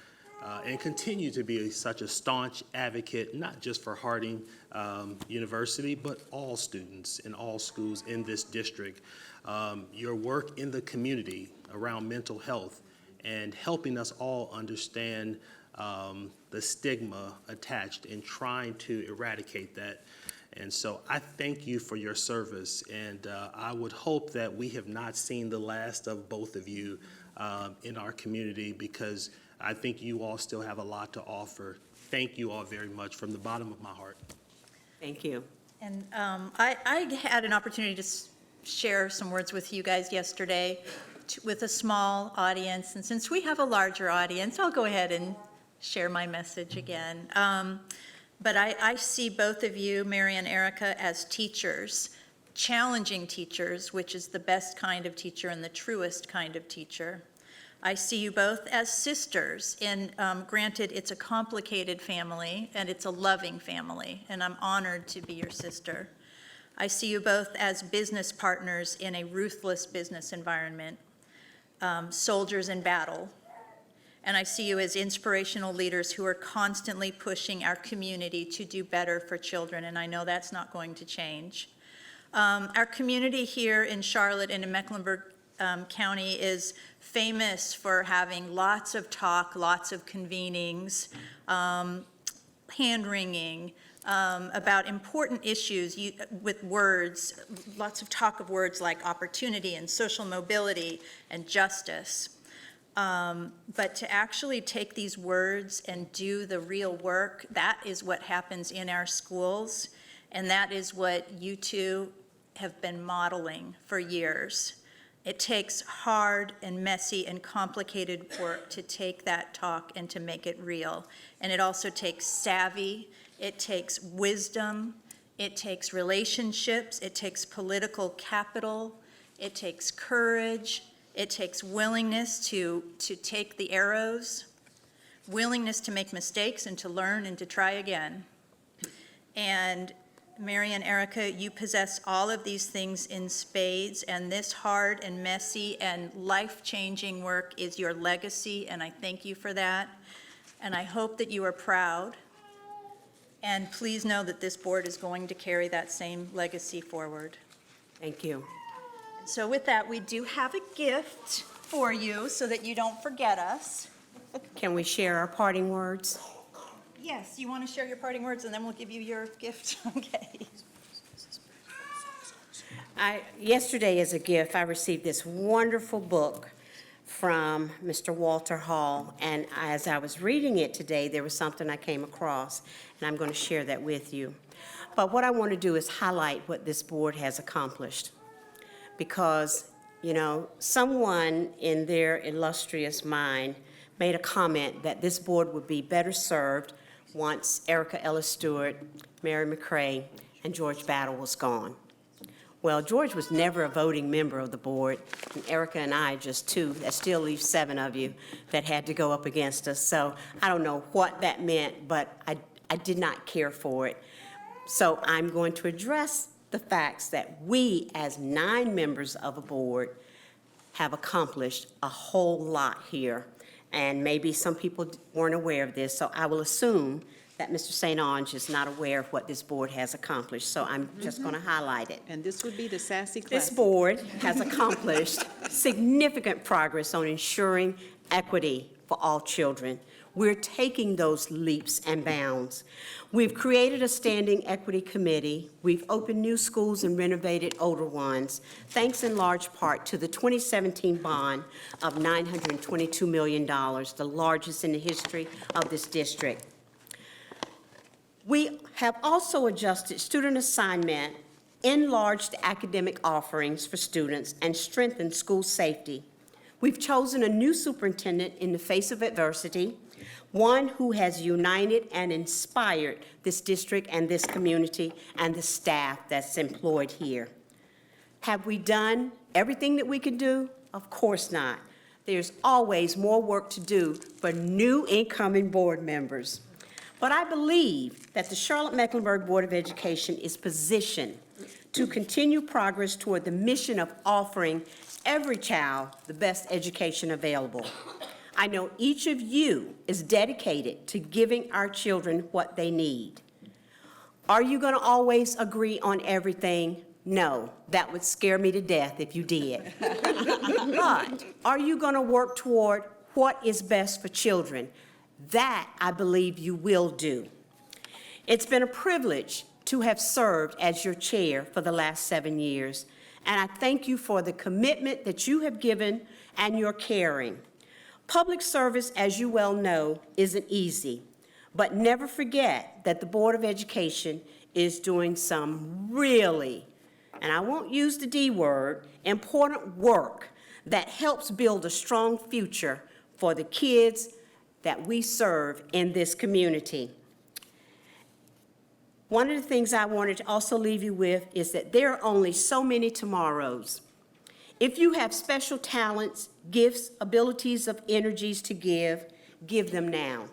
and continue to be such a staunch advocate, not just for Harding University, but all students in all schools in this district. Your work in the community around mental health and helping us all understand the stigma attached and trying to eradicate that. And so I thank you for your service, and I would hope that we have not seen the last of both of you in our community, because I think you all still have a lot to offer. Thank you all very much from the bottom of my heart. Thank you. And I had an opportunity to share some words with you guys yesterday with a small audience, and since we have a larger audience, I'll go ahead and share my message again. But I see both of you, Mary and Erica, as teachers, challenging teachers, which is the best kind of teacher and the truest kind of teacher. I see you both as sisters, and granted, it's a complicated family, and it's a loving family, and I'm honored to be your sister. I see you both as business partners in a ruthless business environment, soldiers in battle. And I see you as inspirational leaders who are constantly pushing our community to do better for children, and I know that's not going to change. Our community here in Charlotte and in Mecklenburg County is famous for having lots of talk, lots of convenings, hand-wringing, about important issues with words, lots of talk of words like opportunity and social mobility and justice. But to actually take these words and do the real work, that is what happens in our schools, and that is what you two have been modeling for years. It takes hard and messy and complicated work to take that talk and to make it real. And it also takes savvy, it takes wisdom, it takes relationships, it takes political capital, it takes courage, it takes willingness to take the arrows, willingness to make mistakes and to learn and to try again. And Mary and Erica, you possess all of these things in spades, and this hard and messy and life-changing work is your legacy, and I thank you for that. And I hope that you are proud. And please know that this board is going to carry that same legacy forward. Thank you. So with that, we do have a gift for you so that you don't forget us. Can we share our parting words? Yes, you want to share your parting words, and then we'll give you your gift? Okay. Yesterday, as a gift, I received this wonderful book from Mr. Walter Hall, and as I was reading it today, there was something I came across, and I'm going to share that with you. But what I want to do is highlight what this board has accomplished, because, you know, someone in their illustrious mind made a comment that this board would be better served once Erica Ellis Stewart, Mary McCray, and George Battle was gone. Well, George was never a voting member of the board, and Erica and I just two. That still leaves 7 of you that had to go up against us. So I don't know what that meant, but I did not care for it. So I'm going to address the facts that we, as 9 members of a board, have accomplished a whole lot here. And maybe some people weren't aware of this, so I will assume that Mr. St. Onge is not aware of what this board has accomplished, so I'm just going to highlight it. And this would be the sassy class. This board has accomplished significant progress on ensuring equity for all children. We're taking those leaps and bounds. We've created a standing equity committee. We've opened new schools and renovated older ones, thanks in large part to the 2017 bond of $922 million, the largest in the history of this district. We have also adjusted student assignment, enlarged academic offerings for students, and strengthened school safety. We've chosen a new superintendent in the face of adversity, one who has united and inspired this district and this community and the staff that's employed here. Have we done everything that we could do? Of course not. There's always more work to do for new incoming board members. But I believe that the Charlotte-Mecklenburg Board of Education is positioned to continue progress toward the mission of offering every child the best education available. I know each of you is dedicated to giving our children what they need. Are you going to always agree on everything? No, that would scare me to death if you did. But are you going to work toward what is best for children? That, I believe, you will do. It's been a privilege to have served as your chair for the last 7 years, and I thank you for the commitment that you have given and your caring. Public service, as you well know, isn't easy, but never forget that the Board of Education is doing some really, and I won't use the D word, important work that helps build a strong future for the kids that we serve in this community. One of the things I wanted to also leave you with is that there are only so many tomorrows. If you have special talents, gifts, abilities, of energies to give them now.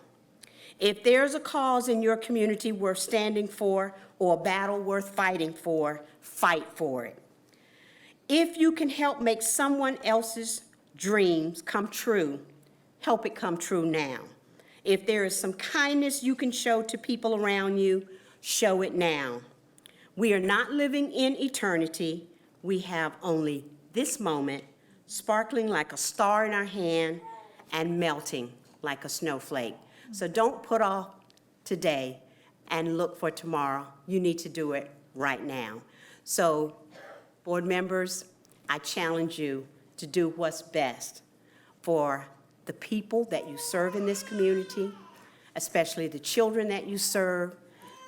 If there's a cause in your community worth standing for or a battle worth fighting for, fight for it. If you can help make someone else's dreams come true, help it come true now. If there is some kindness you can show to people around you, show it now. We are not living in eternity. We have only this moment, sparkling like a star in our hand and melting like a snowflake. So don't put off today and look for tomorrow. You need to do it right now. So, board members, I challenge you to do what's best for the people that you serve in this community, especially the children that you serve,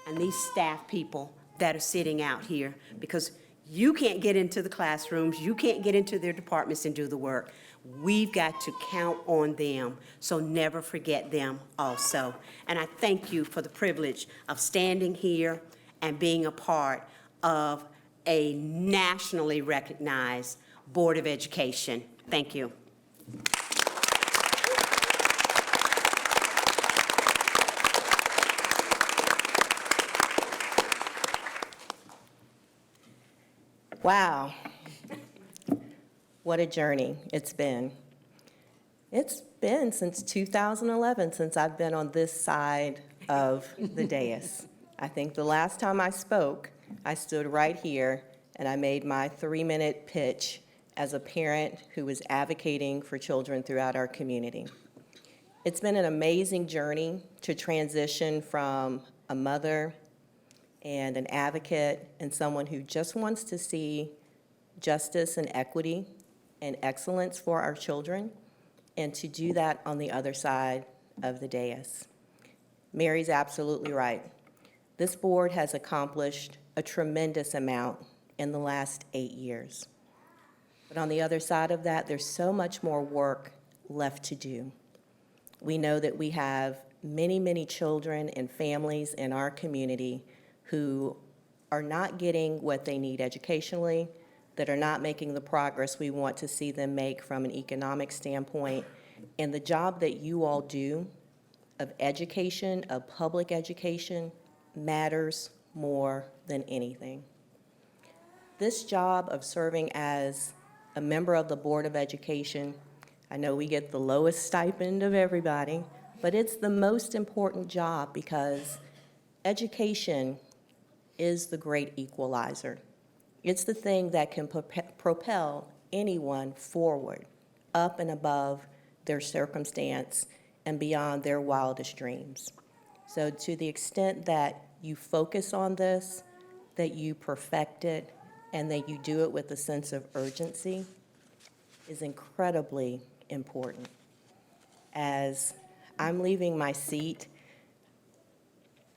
and these staff people that are sitting out here, because you can't get into the classrooms, you can't get into their departments and do the work. We've got to count on them, so never forget them also. And I thank you for the privilege of standing here and being a part of a nationally recognized Board of Education. Thank you. Wow. What a journey it's been. It's been since 2011 since I've been on this side of the dais. I think the last time I spoke, I stood right here and I made my 3-minute pitch as a parent who was advocating for children throughout our community. It's been an amazing journey to transition from a mother and an advocate and someone who just wants to see justice and equity and excellence for our children, and to do that on the other side of the dais. Mary's absolutely right. This board has accomplished a tremendous amount in the last 8 years. But on the other side of that, there's so much more work left to do. We know that we have many, many children and families in our community who are not getting what they need educationally, that are not making the progress we want to see them make from an economic standpoint. And the job that you all do of education, of public education, matters more than anything. This job of serving as a member of the Board of Education, I know we get the lowest stipend of everybody, but it's the most important job because education is the great equalizer. It's the thing that can propel anyone forward, up and above their circumstance and beyond their wildest dreams. So to the extent that you focus on this, that you perfect it, and that you do it with a sense of urgency is incredibly important. As I'm leaving my seat,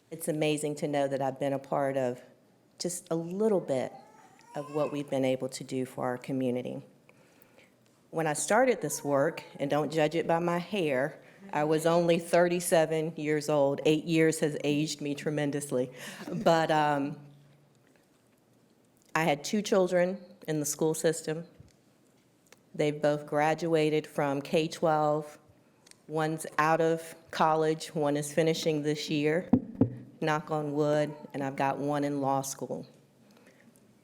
it's amazing to know that I've been a part of just a little bit of what we've been able to do for our community. When I started this work, and don't judge it by my hair, I was only 37 years old. 8 years has aged me tremendously. But I had 2 children in the school system. They've both graduated from K-12. One's out of college, one is finishing this year, knock on wood, and I've got one in law school.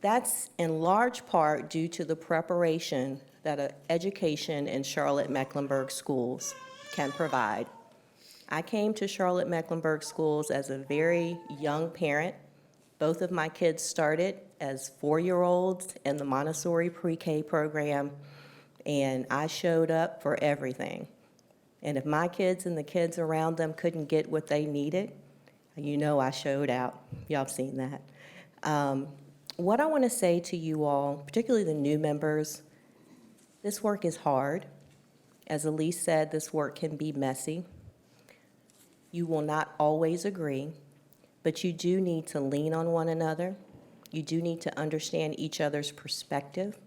That's in large part due to the preparation that an education in Charlotte-Mecklenburg schools can provide. I came to Charlotte-Mecklenburg schools as a very young parent. Both of my kids started as 4-year-olds in the Montessori pre-K program, and I showed up for everything. And if my kids and the kids around them couldn't get what they needed, you know I showed out. Y'all have seen that. What I want to say to you all, particularly the new members, this work is hard. As Elise said, this work can be messy. You will not always agree, but you do need to lean on one another. You do need to understand each other's perspective.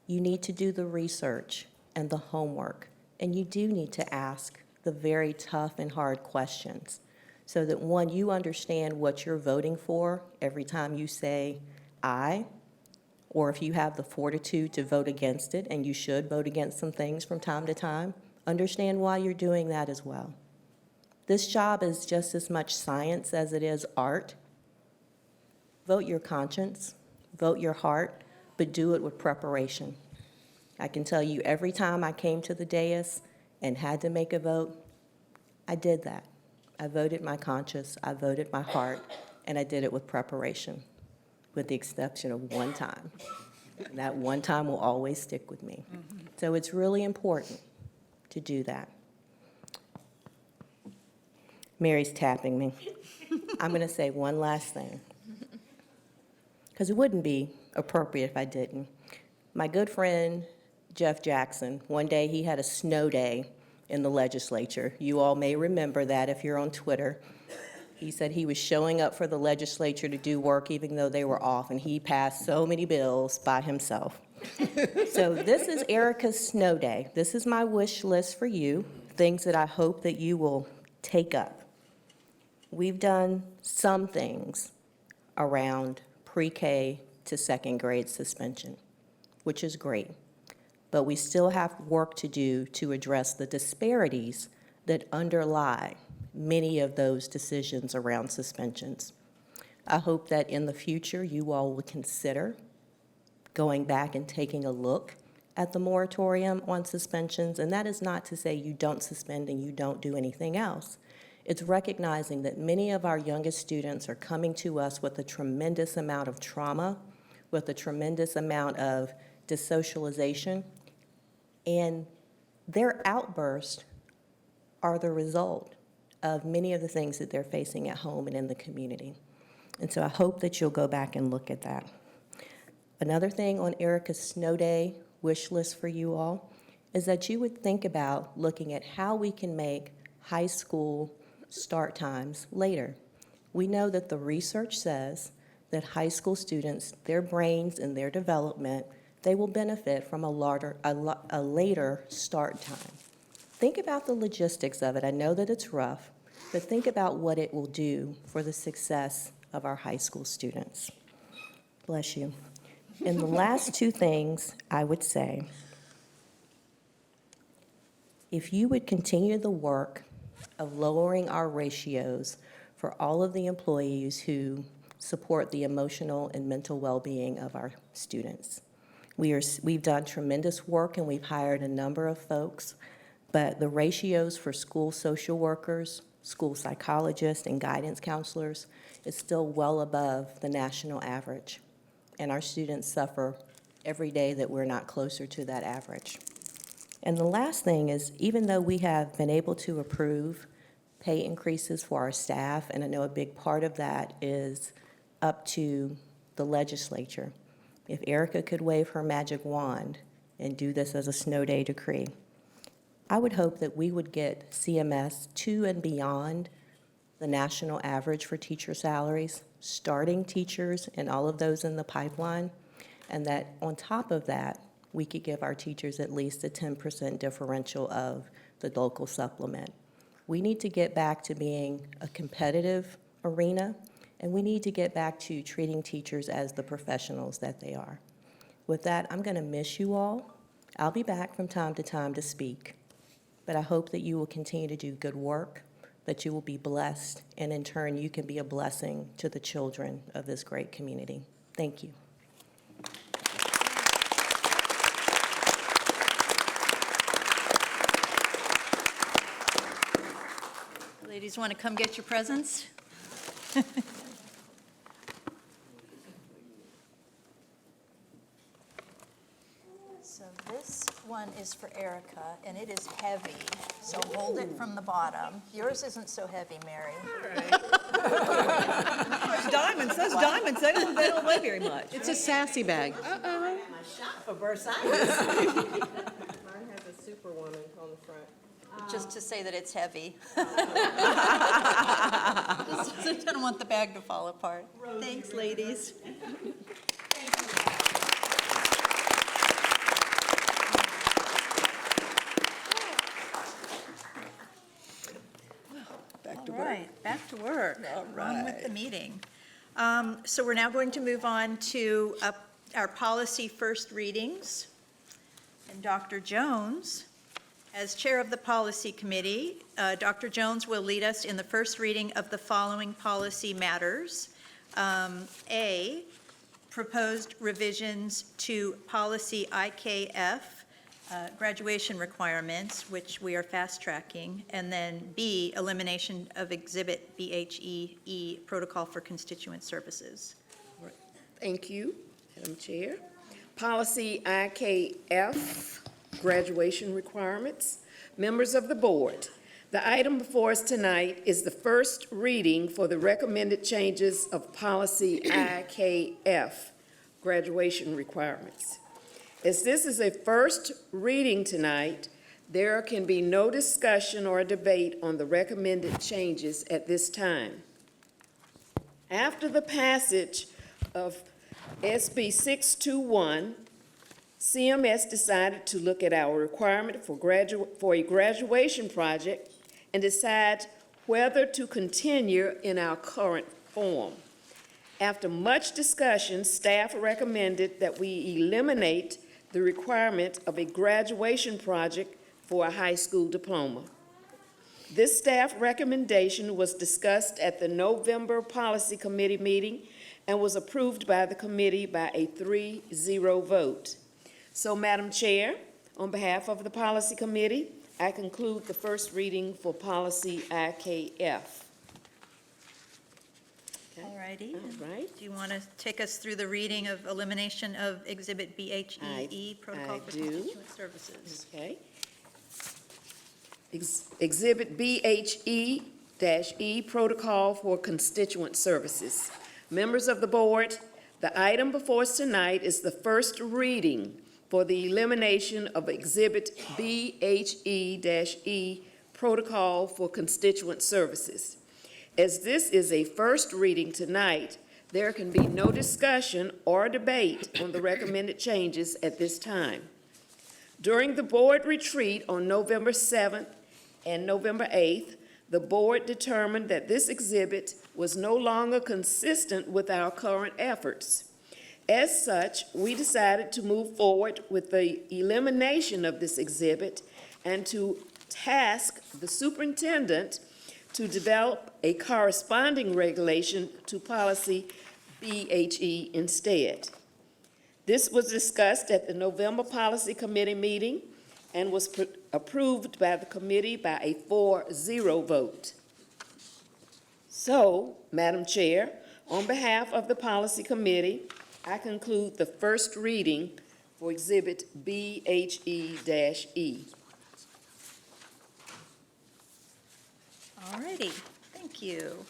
You need to do the research and the homework, and you do need to ask the very tough and hard questions so that, one, you understand what you're voting for every time you say aye, or if you have the fortitude to vote against it, and you should vote against some things from time to time, understand why you're doing that as well. This job is just as much science as it is art. Vote your conscience, vote your heart, but do it with preparation. I can tell you every time I came to the dais and had to make a vote, I did that. I voted my conscience, I voted my heart, and I did it with preparation, with the exception of one time. And that one time will always stick with me. So it's really important to do that. Mary's tapping me. I'm going to say one last thing, because it wouldn't be appropriate if I didn't. My good friend, Jeff Jackson, one day he had a snow day in the legislature. You all may remember that if you're on Twitter. He said he was showing up for the legislature to do work even though they were off, and he passed so many bills by himself. So this is Erica's snow day. This is my wish list for you, things that I hope that you will take up. We've done some things around pre-K to second grade suspension, which is great. But we still have work to do to address the disparities that underlie many of those decisions around suspensions. I hope that in the future you all will consider going back and taking a look at the moratorium on suspensions, and that is not to say you don't suspend and you don't do anything else. It's recognizing that many of our youngest students are coming to us with a tremendous amount of trauma, with a tremendous amount of dissocialization, and their outbursts are the result of many of the things that they're facing at home and in the community. And so I hope that you'll go back and look at that. Another thing on Erica's snow day wish list for you all is that you would think about looking at how we can make high school start times later. We know that the research says that high school students, their brains and their development, they will benefit from a later start time. Think about the logistics of it. I know that it's rough, but think about what it will do for the success of our high school students. Bless you. And the last two things I would say, if you would continue the work of lowering our ratios for all of the employees who support the emotional and mental well-being of our students. We've done tremendous work and we've hired a number of folks, but the ratios for school social workers, school psychologists, and guidance counselors is still well above the national average. And our students suffer every day that we're not closer to that average. And the last thing is, even though we have been able to approve pay increases for our staff, and I know a big part of that is up to the legislature, if Erica could wave her magic wand and do this as a snow day decree, I would hope that we would get CMS to and beyond the national average for teacher salaries, starting teachers and all of those in the pipeline, and that on top of that, we could give our teachers at least a 10% differential of the local supplement. We need to get back to being a competitive arena, and we need to get back to treating teachers as the professionals that they are. With that, I'm going to miss you all. I'll be back from time to time to speak, but I hope that you will continue to do good work, that you will be blessed, and in turn, you can be a blessing to the children of this great community. Thank you. Ladies, want to come get your presents? So this one is for Erica, and it is heavy, so hold it from the bottom. Yours isn't so heavy, Mary. Those diamonds, they don't weigh very much. It's a sassy bag. For Versailles. Mine has a superwoman on the front. Just to say that it's heavy. Just don't want the bag to fall apart. Thanks, ladies. Back to All work. right, back to work. All On with right. the meeting. So we're now going to move on to our policy first readings. And Dr. Jones, as chair of the policy committee, Dr. Jones will lead us in the first reading of the following policy matters. A, proposed revisions to policy IKF, graduation requirements, which we are fast tracking, and then B, elimination of exhibit BHE, protocol for constituent services. Thank you, Madam Chair. Policy IKF, graduation requirements. Members of the board, the item before us tonight is the first reading for the recommended changes of policy IKF, graduation requirements. As this is a first reading tonight, There can be no discussion or debate on the recommended changes at this time. After the passage of SB 621, CMS decided to look at our requirement for a graduation project and decide whether to continue in our current form. After much discussion, staff recommended that we eliminate the requirement of a graduation project for a high school diploma. This staff recommendation was discussed at the November Policy Committee meeting and was approved by the committee by a 3-0 vote. So, Madam Chair, on behalf of the Policy Committee, I conclude the first reading for Policy IKF. All righty. All right. Do you want to take us through the reading of elimination of Exhibit BHEE, Protocol for Constituent Services? Okay. Exhibit BHE-E, Protocol for Constituent Services. Members of the board, the item before us tonight is the first reading for the elimination of Exhibit BHE-E, Protocol for Constituent Services. As this is a first reading tonight, there can be no discussion or debate on the recommended changes at this time. During the board retreat on November 7th and November 8th, the board determined that this exhibit was no longer consistent with our current efforts. As such, we decided to move forward with the elimination of this exhibit and to task the superintendent to develop a corresponding regulation to policy BHE instead. This was discussed at the November Policy Committee meeting and was approved by the committee by a 4-0 vote. So, Madam Chair, on behalf of the Policy Committee, I conclude the first reading for Exhibit BHE-E. All righty, thank you.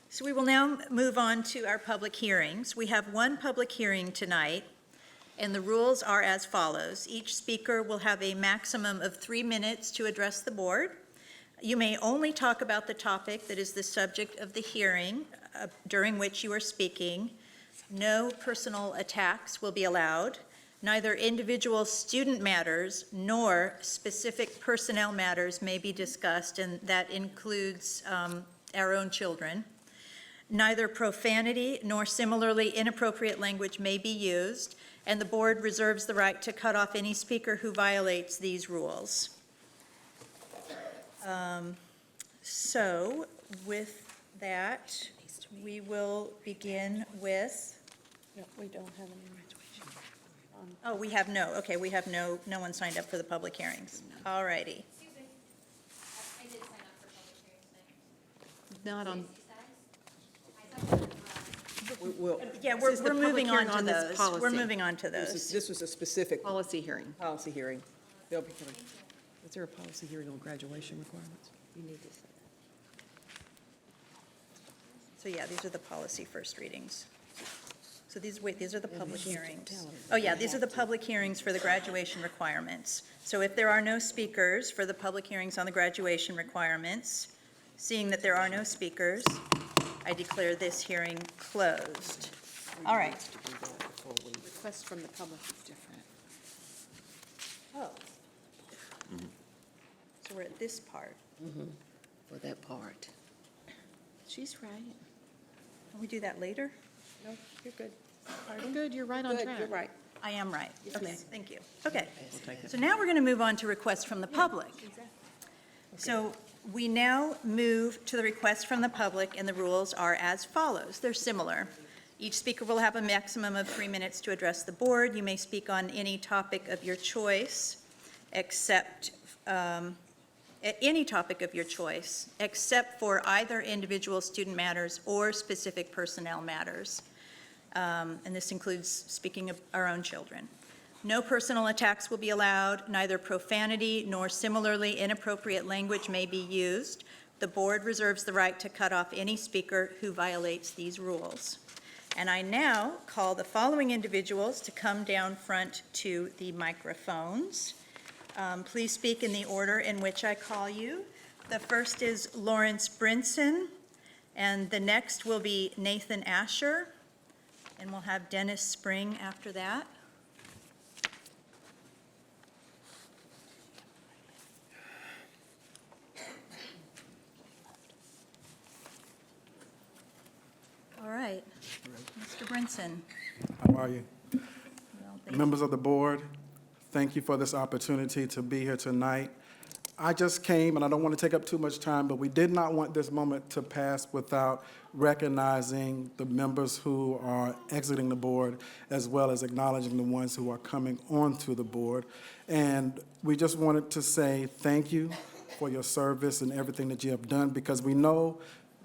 So we will now move on to our public hearings. We have one public hearing tonight, and the rules are as follows. Each speaker will have a maximum of 3 minutes to address the board. You may only talk about the topic that is the subject of the hearing during which you are speaking. No personal attacks will be allowed. Neither individual student matters nor specific personnel matters may be discussed, and that includes our own children. Neither profanity nor similarly inappropriate language may be used, and the board reserves the right to cut off any speaker who violates these rules. So with that, we will begin with. No, we don't have any graduation. Oh, we have no one signed up for the public hearings. All righty. Excuse me. I did sign up for public hearings tonight. Not on, Yeah, we're moving on to those. We're moving on to those. This was a specific policy hearing. policy hearing. They'll be coming. Is there a policy hearing on graduation requirements? You need to say So yeah, these are the policy first readings. So these are the public hearings. Oh yeah, these are the public hearings for the graduation requirements. So if there are no speakers for the public hearings on the graduation requirements, seeing that there are no speakers, I declare this hearing closed. All right. Request from the public is different. Oh. So we're at this part. for that part. She's right. Can we do that later? No, you're good. Good, you're right on track. You're right. I am right. Yes, Okay, ma'am. thank you. Okay. So now we're going to move on to requests from the public. So we now move to the requests from the public, and the rules are as follows. They're similar. Each speaker will have a maximum of 3 minutes to address the board. You may speak on any topic of your choice, except for either individual student matters or specific personnel matters. And this includes speaking of our own children. No personal attacks will be allowed. Neither profanity nor similarly inappropriate language may be used. The board reserves the right to cut off any speaker who violates these rules. And I now call the following individuals to come down front to the microphones. Please speak in the order in which I call you. The first is Lawrence Brinson, and the next will be Nathan Asher, and we'll have Dennis Spring after that. All right, Mr. Brinson. How are you? Members of the board, thank you for this opportunity to be here tonight. I just came, and I don't want to take up too much time, but we did not want this moment to pass without recognizing the members who are exiting the board, as well as acknowledging the ones who are coming onto the board. And we just wanted to say thank you for your service and everything that you have done, because we know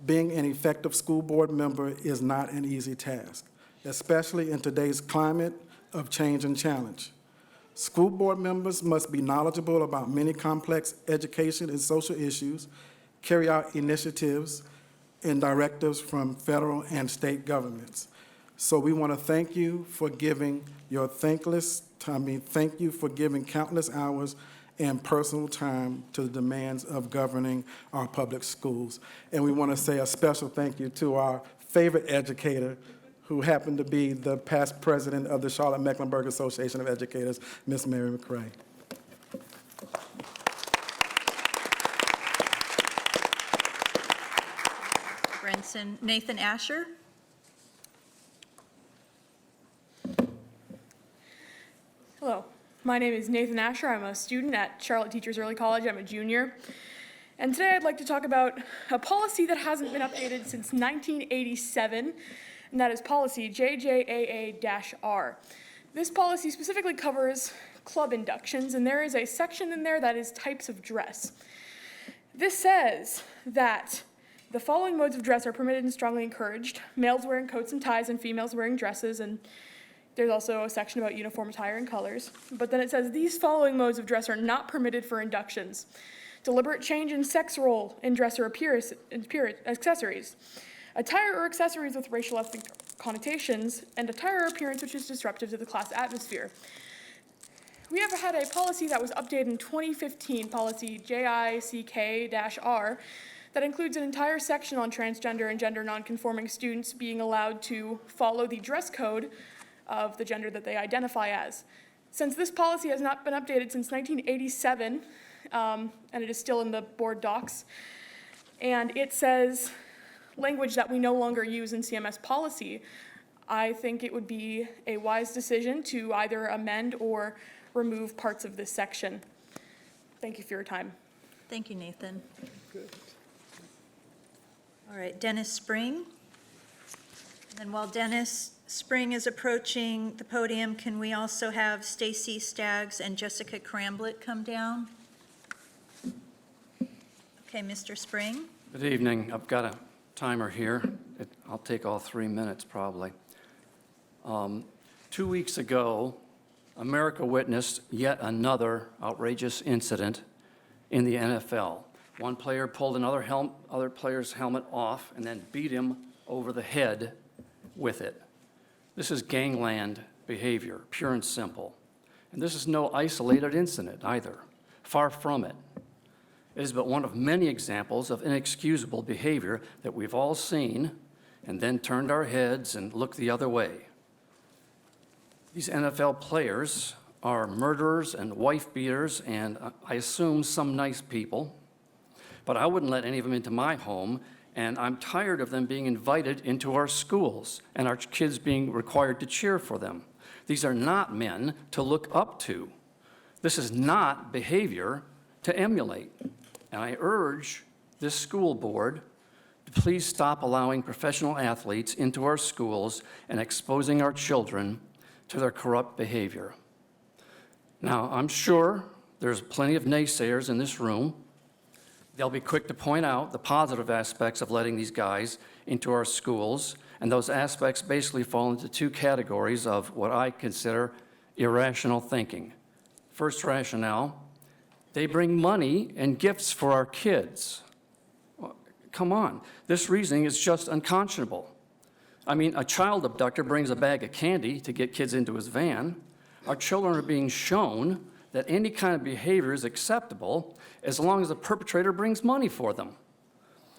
being an effective school board member is not an easy task, especially in today's climate of change and challenge. School board members must be knowledgeable about many complex education and social issues, carry out initiatives and directives from federal and state governments. So we want to thank you for giving your thank you for giving countless hours and personal time to the demands of governing our public schools. And we want to say a special thank you to our favorite educator, who happened to be the past president of the Charlotte-Mecklenburg Association of Educators, Ms. Mary McCray. Brinson. Nathan Asher. Hello, my name is Nathan Asher. I'm a student at Charlotte Teachers Early College. I'm a junior. And today I'd like to talk about a policy that hasn't been updated since 1987, and that is policy JJAA-R. This policy specifically covers club inductions, and there is a section in there that is types of dress. This says that the following modes of dress are permitted and strongly encouraged: males wearing coats and ties and females wearing dresses, and there's also a section about uniform attire and colors. But then it says these following modes of dress are not permitted for inductions: deliberate change in sex role in dress or accessories, attire or accessories with racial ethnic connotations, and attire or appearance which is disruptive to the class atmosphere. We have had a policy that was updated in 2015, policy JICK-R, that includes an entire section on transgender and gender nonconforming students being allowed to follow the dress code of the gender that they identify as. Since this policy has not been updated since 1987, and it is still in the board docs, and it says language that we no longer use in CMS policy, I think it would be a wise decision to either amend or remove parts of this section. Thank you for your time. Thank you, Nathan. Good. All right, Dennis Spring. And while Dennis Spring is approaching the podium, can we also have Stacy Staggs and Jessica Cramblett come down? Okay, Mr. Spring. Good evening. I've got a timer here. I'll take all 3 minutes probably. 2 weeks ago, America witnessed yet another outrageous incident in the NFL. One player pulled other player's helmet off and then beat him over the head with it. This is gangland behavior, pure and simple. And this is no isolated incident either. Far from it. It is but one of many examples of inexcusable behavior that we've all seen and then turned our heads and looked the other way. These NFL players are murderers and wife beaters, and I assume some nice people, but I wouldn't let any of them into my home, and I'm tired of them being invited into our schools and our kids being required to cheer for them. These are not men to look up to. This is not behavior to emulate. And I urge this school board to please stop allowing professional athletes into our schools and exposing our children to their corrupt behavior. Now, I'm sure there's plenty of naysayers in this room. They'll be quick to point out the positive aspects of letting these guys into our schools, and those aspects basically fall into two categories of what I consider irrational thinking. First rationale: they bring money and gifts for our kids. Well, come on, this reasoning is just unconscionable. I mean, a child abductor brings a bag of candy to get kids into his van. Our children are being shown that any kind of behavior is acceptable as long as the perpetrator brings money for them.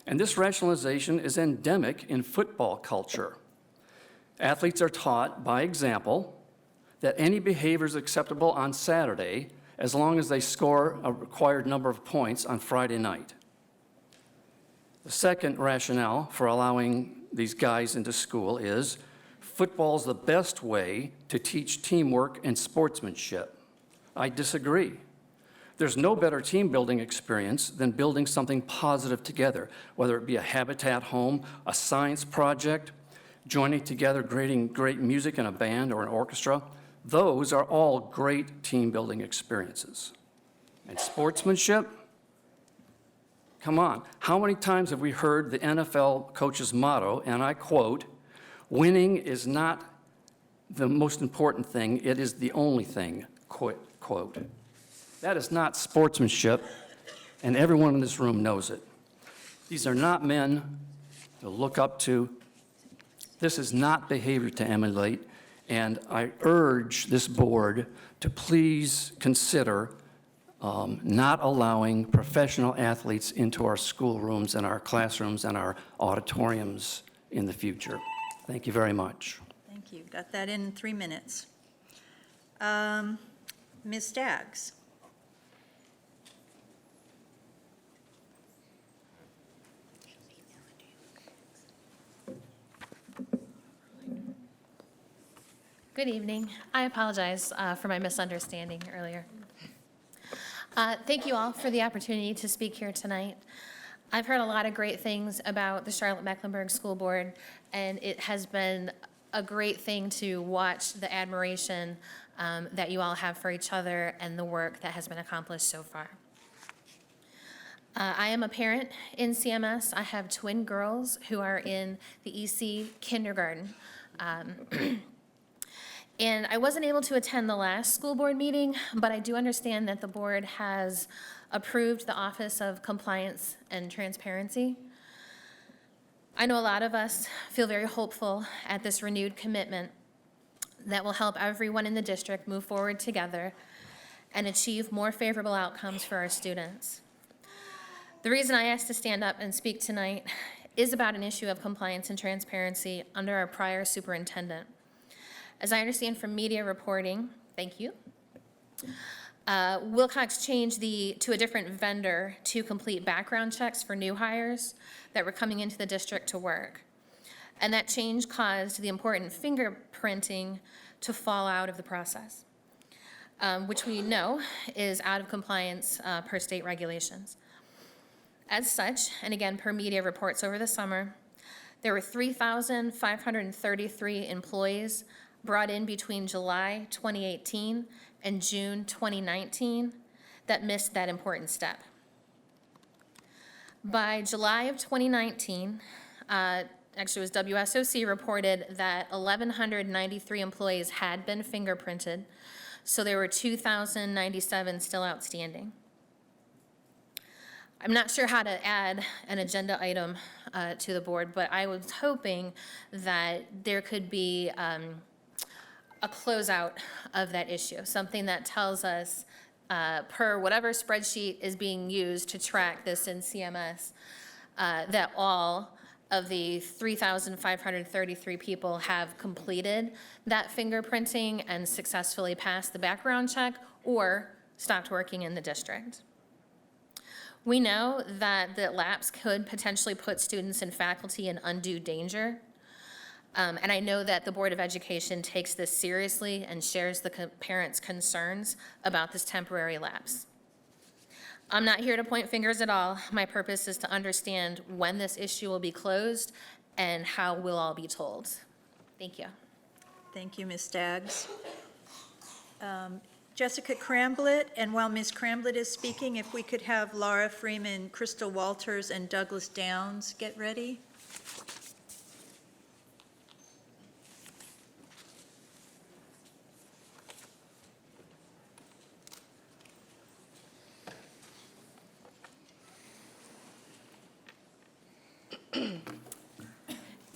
And this rationalization is endemic in football culture. Athletes are taught by example that any behavior is acceptable on Saturday as long as they score a required number of points on Friday night. The second rationale for allowing these guys into school is football's the best way to teach teamwork and sportsmanship. I disagree. There's no better team building experience than building something positive together, whether it be a habitat home, a science project, joining together, creating great music in a band or an orchestra. Those are all great team building experiences. And sportsmanship, come on, how many times have we heard the NFL coach's motto, and I quote, "Winning is not the most important thing, it is the only thing," quote. That is not sportsmanship, and everyone in this room knows it. These are not men to look up to. This is not behavior to emulate, and I urge this board to please consider not allowing professional athletes into our schoolrooms and our classrooms and our auditoriums in the future. Thank you very much. Thank you. Got that in 3 minutes. Ms. Staggs. Good evening. I apologize for my misunderstanding earlier. Thank you all for the opportunity to speak here tonight. I've heard a lot of great things about the Charlotte-Mecklenburg School Board, and it has been a great thing to watch the admiration that you all have for each other and the work that has been accomplished so far. I am a parent in CMS. I have twin girls who are in the EC kindergarten. And I wasn't able to attend the last school board meeting, but I do understand that the board has approved the Office of Compliance and Transparency. I know a lot of us feel very hopeful at this renewed commitment that will help everyone in the district move forward together and achieve more favorable outcomes for our students. The reason I asked to stand up and speak tonight is about an issue of compliance and transparency under our prior superintendent. As I understand from media reporting, thank you, Wilcox changed to a different vendor to complete background checks for new hires that were coming into the district to work. And that change caused the important fingerprinting to fall out of the process, which we know is out of compliance per state regulations. As such, and again per media reports over the summer, there were 3,533 employees brought in between July 2018 and June 2019 that missed that important step. By July of 2019, actually it was WSOC reported that 1,193 employees had been fingerprinted, so there were 2,097 still outstanding. I'm not sure how to add an agenda item to the board, but I was hoping that there could be a closeout of that issue, something that tells us per whatever spreadsheet is being used to track this in CMS, that all of the 3,533 people have completed that fingerprinting and successfully passed the background check or stopped working in the district. We know that the lapse could potentially put students and faculty in undue danger. And I know that the Board of Education takes this seriously and shares the parents' concerns about this temporary lapse. I'm not here to point fingers at all. My purpose is to understand when this issue will be closed and how we'll all be told. Thank you. Thank you, Ms. Staggs. Jessica Cramblett, and while Ms. Cramblett is speaking, if we could have Laura Freeman, Crystal Walters, and Douglas Downs get ready.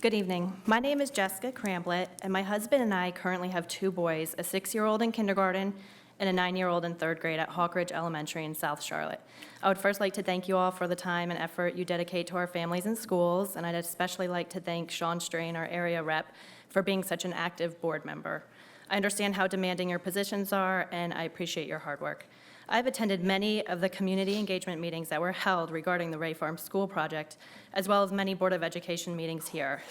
Good evening. My name is Jessica Cramblett, and my husband and I currently have two boys, a 6-year-old in kindergarten and a 9-year-old in 3rd grade at Hawk Ridge Elementary in South Charlotte. I would first like to thank you all for the time and effort you dedicate to our families and schools, and I'd especially like to thank Sean Strain, our area rep, for being such an active board member. I understand how demanding your positions are, and I appreciate your hard work. I've attended many of the community engagement meetings that were held regarding the Ray Farm School project, as well as many Board of Education meetings here.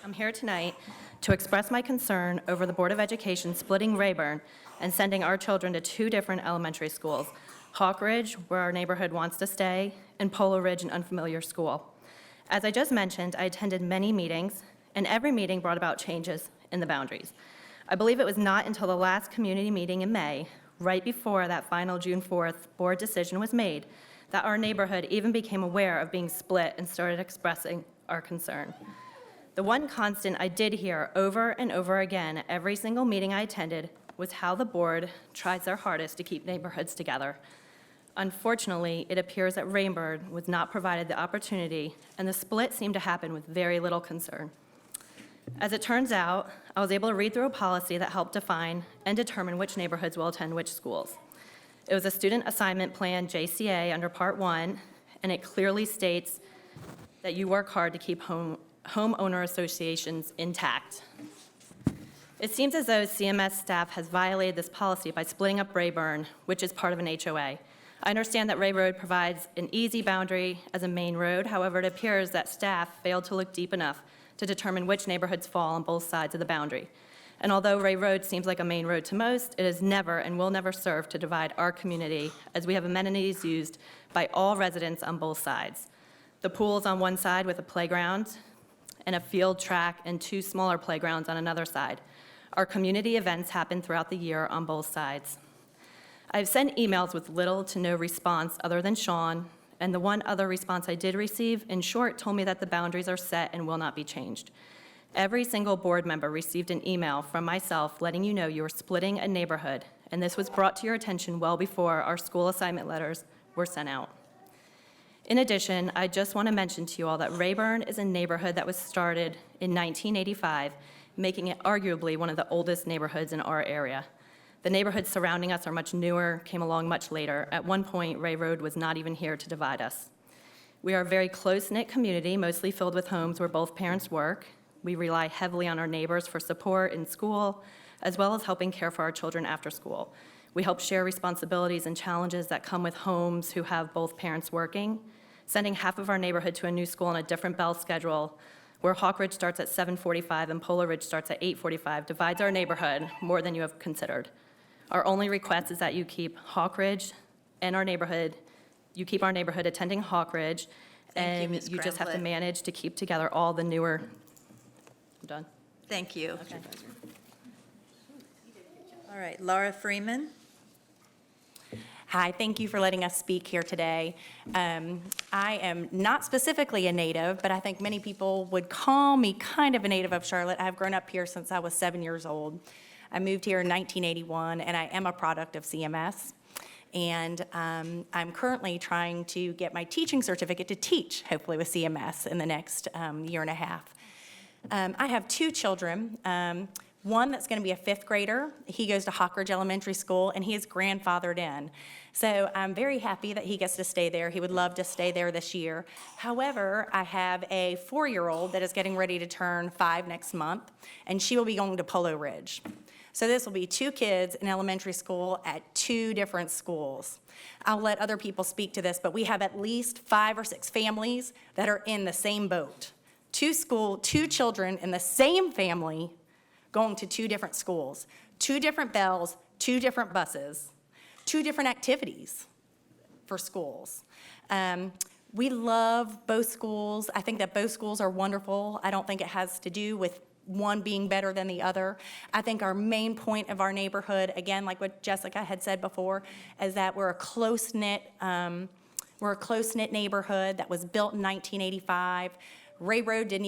I'm here tonight to express my concern over the Board of Education splitting Rayburn and sending our children to 2 different elementary schools, Hawk Ridge, where our neighborhood wants to stay, and Polo Ridge, an unfamiliar school. As I just mentioned, I attended many meetings, and every meeting brought about changes in the boundaries. I believe it was not until the last community meeting in May, right before that final June 4th board decision was made, that our neighborhood even became aware of being split and started expressing our concern. The one constant I did hear over and over again at every single meeting I attended was how the board tries their hardest to keep neighborhoods together. Unfortunately, it appears that Rayburn was not provided the opportunity, and the split seemed to happen with very little concern. As it turns out, I was able to read through a policy that helped define and determine which neighborhoods will attend which schools. It was a student assignment plan, JCA, under Part 1, and it clearly states that you work hard to keep homeowner associations intact. It seems as though CMS staff has violated this policy by splitting up Rayburn, which is part of an HOA. I understand that Ray Road provides an easy boundary as a main road. However, it appears that staff failed to look deep enough to determine which neighborhoods fall on both sides of the boundary. And although Ray Road seems like a main road to most, it has never and will never serve to divide our community, as we have amenities used by all residents on both sides. The pool is on one side with a playground and a field track and 2 smaller playgrounds on another side. Our community events happen throughout the year on both sides. I've sent emails with little to no response other than Sean, and the one other response I did receive, in short, told me that the boundaries are set and will not be changed. Every single board member received an email from myself letting you know you were splitting a neighborhood, and this was brought to your attention well before our school assignment letters were sent out. In addition, I just want to mention to you all that Rayburn is a neighborhood that was started in 1985, making it arguably one of the oldest neighborhoods in our area. The neighborhoods surrounding us are much newer, came along much later. At one point, Ray Road was not even here to divide us. We are a very close-knit community, mostly filled with homes where both parents work. We rely heavily on our neighbors for support in school, as well as helping care for our children after school. We help share responsibilities and challenges that come with homes who have both parents working. Sending half of our neighborhood to a new school on a different bell schedule, where Hawk Ridge starts at 7:45 and Polo Ridge starts at 8:45, divides our neighborhood more than you have considered. Our only request is that you keep Hawk Ridge and our neighborhood, you keep our neighborhood attending Hawk Ridge, and Ms. you just have to Cramblett. manage to keep together all the newer, I'm done. Thank you. Okay. All right, Laura Freeman. Hi, thank you for letting us speak here today. I am not specifically a native, but I think many people would call me kind of a native of Charlotte. I've grown up here since I was 7 years old. I moved here in 1981, and I am a product of CMS. And I'm currently trying to get my teaching certificate to teach, hopefully with CMS, in the next year and a half. I have 2 children. One that's going to be a 5th grader. He goes to Hawk Ridge Elementary School, and he is grandfathered in. So I'm very happy that he gets to stay there. He would love to stay there this year. However, I have a 4-year-old that is getting ready to turn 5 next month, and she will be going to Polo Ridge. So this will be 2 kids in elementary school at 2 different schools. I'll let other people speak to this, but we have at least 5 or 6 families that are in the same boat. 2 children in the same family going to 2 different schools, 2 different bells, 2 different buses, 2 different activities for schools. We love both schools. I think that both schools are wonderful. I don't think it has to do with one being better than the other. I think our main point of our neighborhood, again, like what Jessica had said before, is that we're a close-knit neighborhood that was built in 1985. Ray Road didn't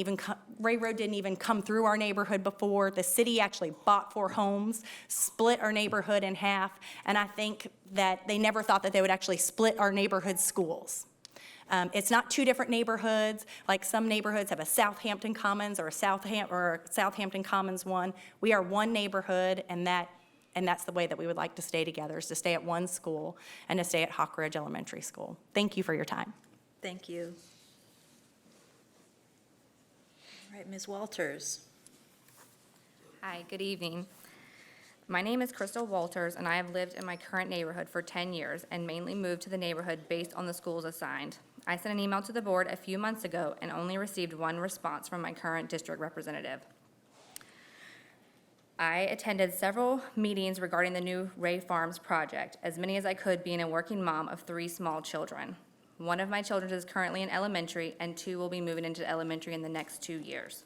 even come through our neighborhood before. The city actually bought 4 homes, split our neighborhood in half, and I think that they never thought that they would actually split our neighborhood schools. It's not 2 different neighborhoods, like some neighborhoods have a Southampton Commons or a Southampton Commons 1. We are one neighborhood, and that And that's the way that we would like to stay together, is to stay at one school and to stay at Hawk Ridge Elementary School. Thank you for your time. Thank you. All right, Ms. Walters. Hi, good evening. My name is Crystal Walters, and I have lived in my current neighborhood for 10 years and mainly moved to the neighborhood based on the schools assigned. I sent an email to the board a few months ago and only received one response from my current district representative. I attended several meetings regarding the new Ray Farms project, as many as I could, being a working mom of 3 small children. One of my children is currently in elementary, and 2 will be moving into elementary in the next 2 years.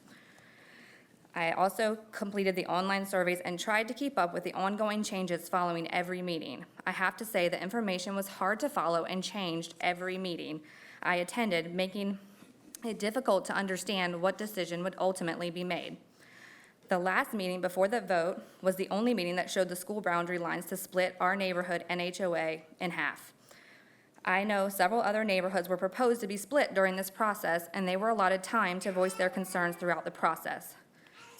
I also completed the online surveys and tried to keep up with the ongoing changes following every meeting. I have to say the information was hard to follow and changed every meeting I attended, making it difficult to understand what decision would ultimately be made. The last meeting before the vote was the only meeting that showed the school boundary lines to split our neighborhood and HOA in half. I know several other neighborhoods were proposed to be split during this process, and they were allotted time to voice their concerns throughout the process.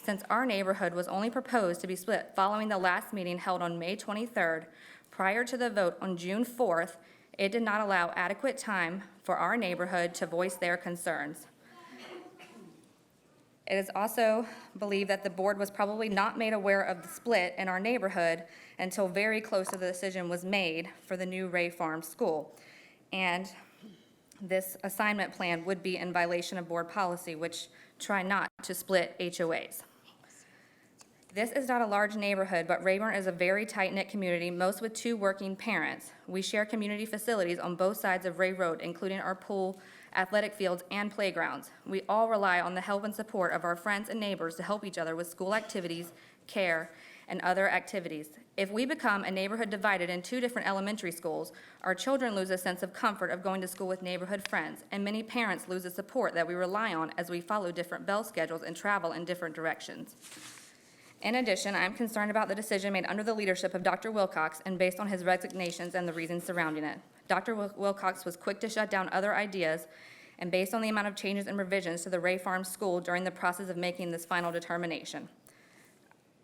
Since our neighborhood was only proposed to be split following the last meeting held on May 23rd, prior to the vote on June 4th, it did not allow adequate time for our neighborhood to voice their concerns. It is also believed that the board was probably not made aware of the split in our neighborhood until very close to the decision was made for the new Ray Farms School. And this assignment plan would be in violation of board policy, which try not to split HOAs. This is not a large neighborhood, but Rayburn is a very tight-knit community, most with 2 working parents. We share community facilities on both sides of Ray Road, including our pool, athletic fields, and playgrounds. We all rely on the help and support of our friends and neighbors to help each other with school activities, care, and other activities. If we become a neighborhood divided in 2 different elementary schools, our children lose a sense of comfort of going to school with neighborhood friends, and many parents lose the support that we rely on as we follow different bell schedules and travel in different directions. In addition, I am concerned about the decision made under the leadership of Dr. Wilcox and based on his resignations and the reasons surrounding it. Dr. Wilcox was quick to shut down other ideas, and based on the amount of changes and revisions to the Ray Farms School during the process of making this final determination.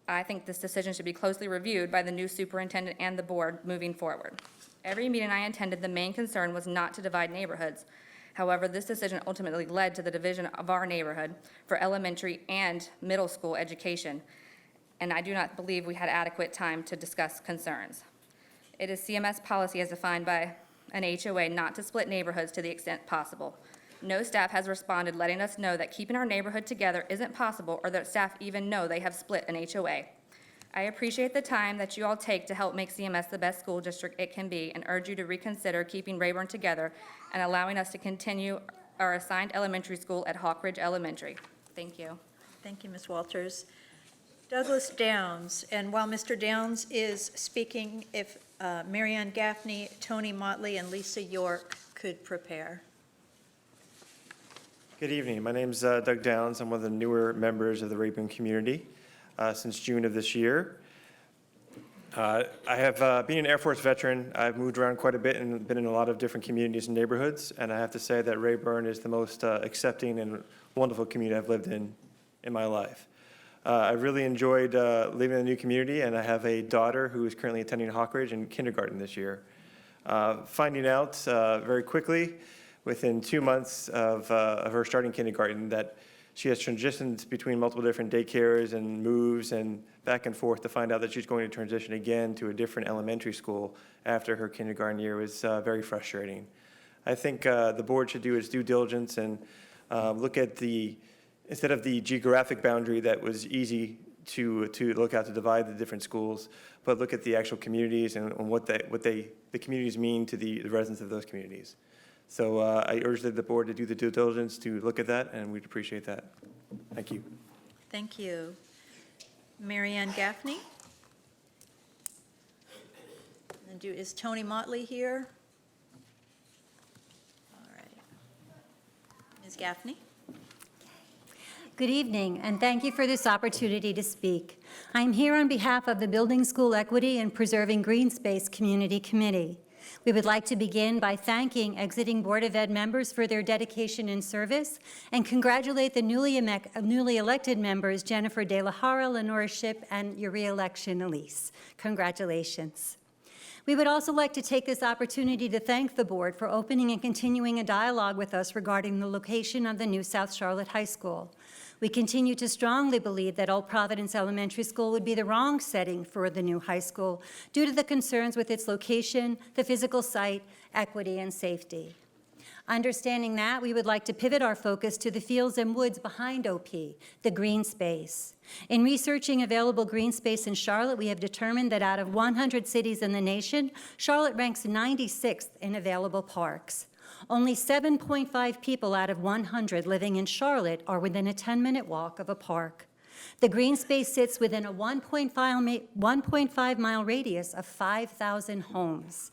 I think this decision should be closely reviewed by the new superintendent and the board moving forward. Every meeting I attended, the main concern was not to divide neighborhoods. However, this decision ultimately led to the division of our neighborhood for elementary and middle school education, and I do not believe we had adequate time to discuss concerns. It is CMS policy as defined by an HOA not to split neighborhoods to the extent possible. No staff has responded letting us know that keeping our neighborhood together isn't possible or that staff even know they have split an HOA. I appreciate the time that you all take to help make CMS the best school district it can be and urge you to reconsider keeping Rayburn together and allowing us to continue our assigned elementary school at Hawk Ridge Elementary. Thank you. Thank you, Ms. Walters. Douglas Downs, and while Mr. Downs is speaking, if Mary Ann Gaffney, Tony Motley, and Lisa York could prepare. Good evening. My name's Doug Downs. I'm one of the newer members of the Rayburn community since June of this year. I have been an Air Force veteran. I've moved around quite a bit and been in a lot of different communities and neighborhoods, and I have to say that Rayburn is the most accepting and wonderful community I've lived in my life. I really enjoyed living in a new community, and I have a daughter who is currently attending Hawk Ridge in kindergarten this year. Finding out very quickly, within 2 months of her starting kindergarten, that she has transitioned between multiple different daycares and moves and back and forth, to find out that she's going to transition again to a different elementary school after her kindergarten year was very frustrating. I think the board should do its due diligence and look at instead of the geographic boundary that was easy to look at to divide the different schools, but look at the actual communities and what the communities mean to the residents of those communities. So I urge the board to do the due diligence to look at that, and we'd appreciate that. Thank you. Thank you. Mary Ann Gaffney? And is Tony Motley here? All right. Ms. Gaffney? Good evening, and thank you for this opportunity to speak. I'm here on behalf of the Building School Equity and Preserving Green Space Community Committee. We would like to begin by thanking exiting Board of Ed members for their dedication and service, and congratulate the newly elected members, Jennifer De La Hara, Lenora Ship, and your re-election, Elise. Congratulations. We would also like to take this opportunity to thank the board for opening and continuing a dialogue with us regarding the location of the new South Charlotte High School. We continue to strongly believe that Old Providence Elementary School would be the wrong setting for the new high school due to the concerns with its location, the physical site, equity, and safety. Understanding that, we would like to pivot our focus to the fields and woods behind OP, the green space. In researching available green space in Charlotte, we have determined that out of 100 cities in the nation, Charlotte ranks 96th in available parks. Only 7.5 people out of 100 living in Charlotte are within a 10-minute walk of a park. The green space sits within a 1.5-mile radius of 5,000 homes.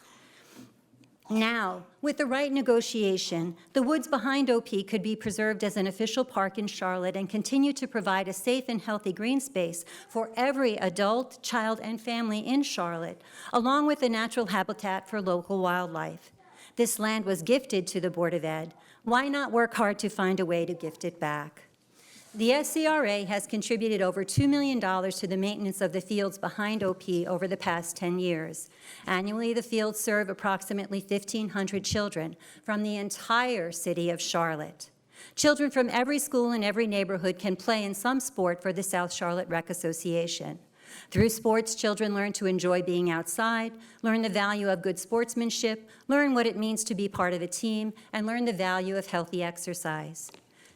Now, with the right negotiation, the woods behind OP could be preserved as an official park in Charlotte and continue to provide a safe and healthy green space for every adult, child, and family in Charlotte, along with a natural habitat for local wildlife. This land was gifted to the Board of Ed. Why not work hard to find a way to gift it back? The SCRA has contributed over $2 million to the maintenance of the fields behind OP over the past 10 years. Annually, the fields serve approximately 1,500 children from the entire city of Charlotte. Children from every school and every neighborhood can play in some sport for the South Charlotte Rec Association. Through sports, children learn to enjoy being outside, learn the value of good sportsmanship, learn what it means to be part of a team, and learn the value of healthy exercise.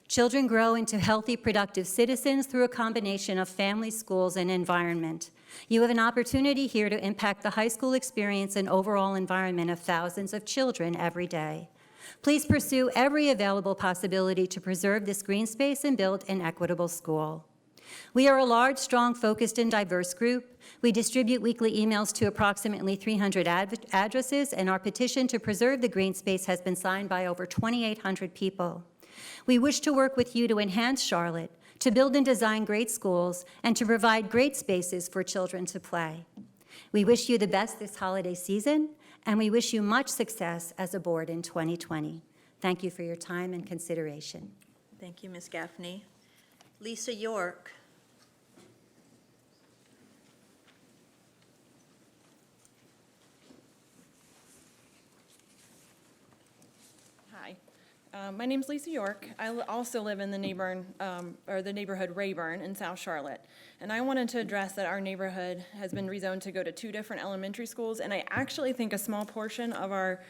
Children grow into healthy, productive citizens through a combination of family, schools, and environment. You have an opportunity here to impact the high school experience and overall environment of thousands of children every day. Please pursue every available possibility to preserve this green space and build an equitable school. We are a large, strong, focused, and diverse group. We distribute weekly emails to approximately 300 addresses, and our petition to preserve the green space has been signed by over 2,800 people. We wish to work with you to enhance Charlotte, to build and design great schools, and to provide great spaces for children to play. We wish you the best this holiday season, and we wish you much success as a board in 2020. Thank you for your time and consideration. Thank you, Ms. Gaffney. Lisa York. Hi, my name's Lisa York. I also live in the neighborhood Rayburn in South Charlotte. And I wanted to address that our neighborhood has been rezoned to go to 2 different elementary schools, and I actually think a small portion of our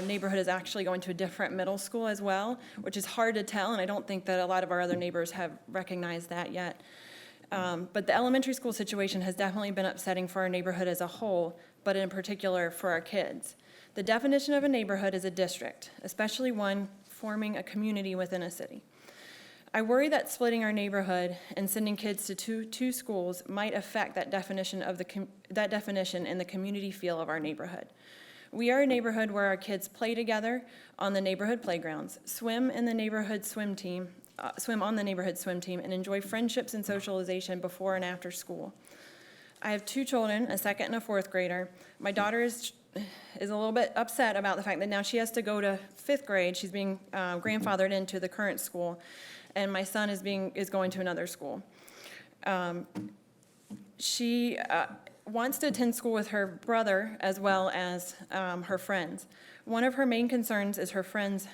neighborhood is actually going to a different middle school as well, which is hard to tell, and I don't think that a lot of our other neighbors have recognized that yet. But the elementary school situation has definitely been upsetting for our neighborhood as a whole, but in particular for our kids. The definition of a neighborhood is a district, especially one forming a community within a city. I worry that splitting our neighborhood and sending kids to two schools might affect that definition and the community feel of our neighborhood. We are a neighborhood where our kids play together on the neighborhood playgrounds, swim on the neighborhood swim team, and enjoy friendships and socialization before and after school. I have 2 children, a 2nd and a 4th grader. My daughter is a little bit upset about the fact that now she has to go to 5th grade. She's being grandfathered into the current school, and my son is going to another school. She wants to attend school with her brother as well as her friends. One of her main concerns is her friends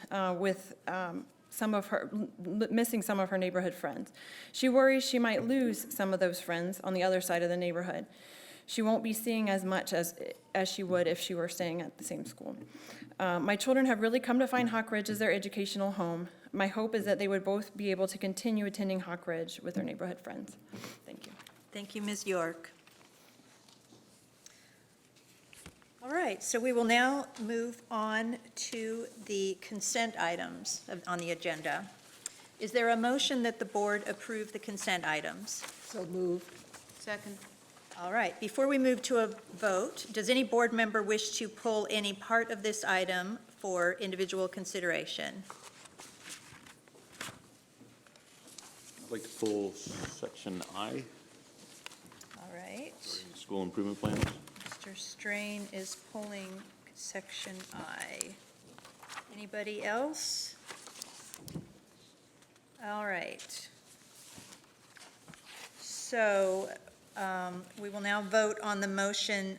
missing some of her neighborhood friends. She worries she might lose some of those friends on the other side of the neighborhood. She won't be seeing as much as she would if she were staying at the same school. My children have really come to find Hawk Ridge as their educational home. My hope is that they would both be able to continue attending Hawk Ridge with their neighborhood friends. Thank you. Thank you, Ms. York. All right, so we will now move on to the consent items on the agenda. Is there a motion that the board approve the consent items? So moved. Second. All right, before we move to a vote, does any board member wish to pull any part of this item for individual consideration? I'd like to pull section I, All right. school improvement plans. Mr. Strain is pulling Section I. Anybody else? All right. So we will now vote on the motion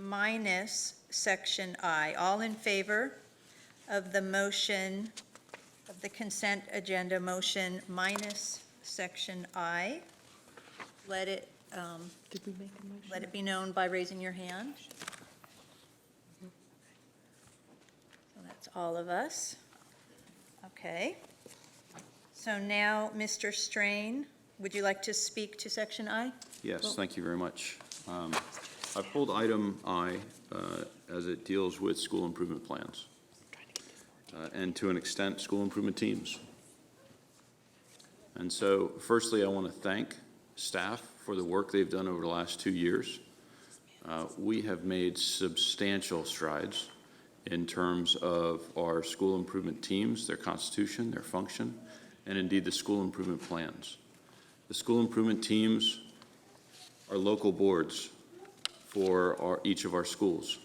minus Section I. All in favor of the motion, of the consent agenda motion minus Section I? Let it, Did we make a motion? let it be known by raising your hand. So that's all of us. Okay. So now, Mr. Strain, would you like to speak to Section I? Yes, thank you very much. I pulled item I as it deals with school improvement plans and to an extent, school improvement teams. And so firstly, I want to thank staff for the work they've done over the last 2 years. We have made substantial strides in terms of our school improvement teams, their constitution, their function, and indeed the school improvement plans. The school improvement teams are local boards for each of our schools.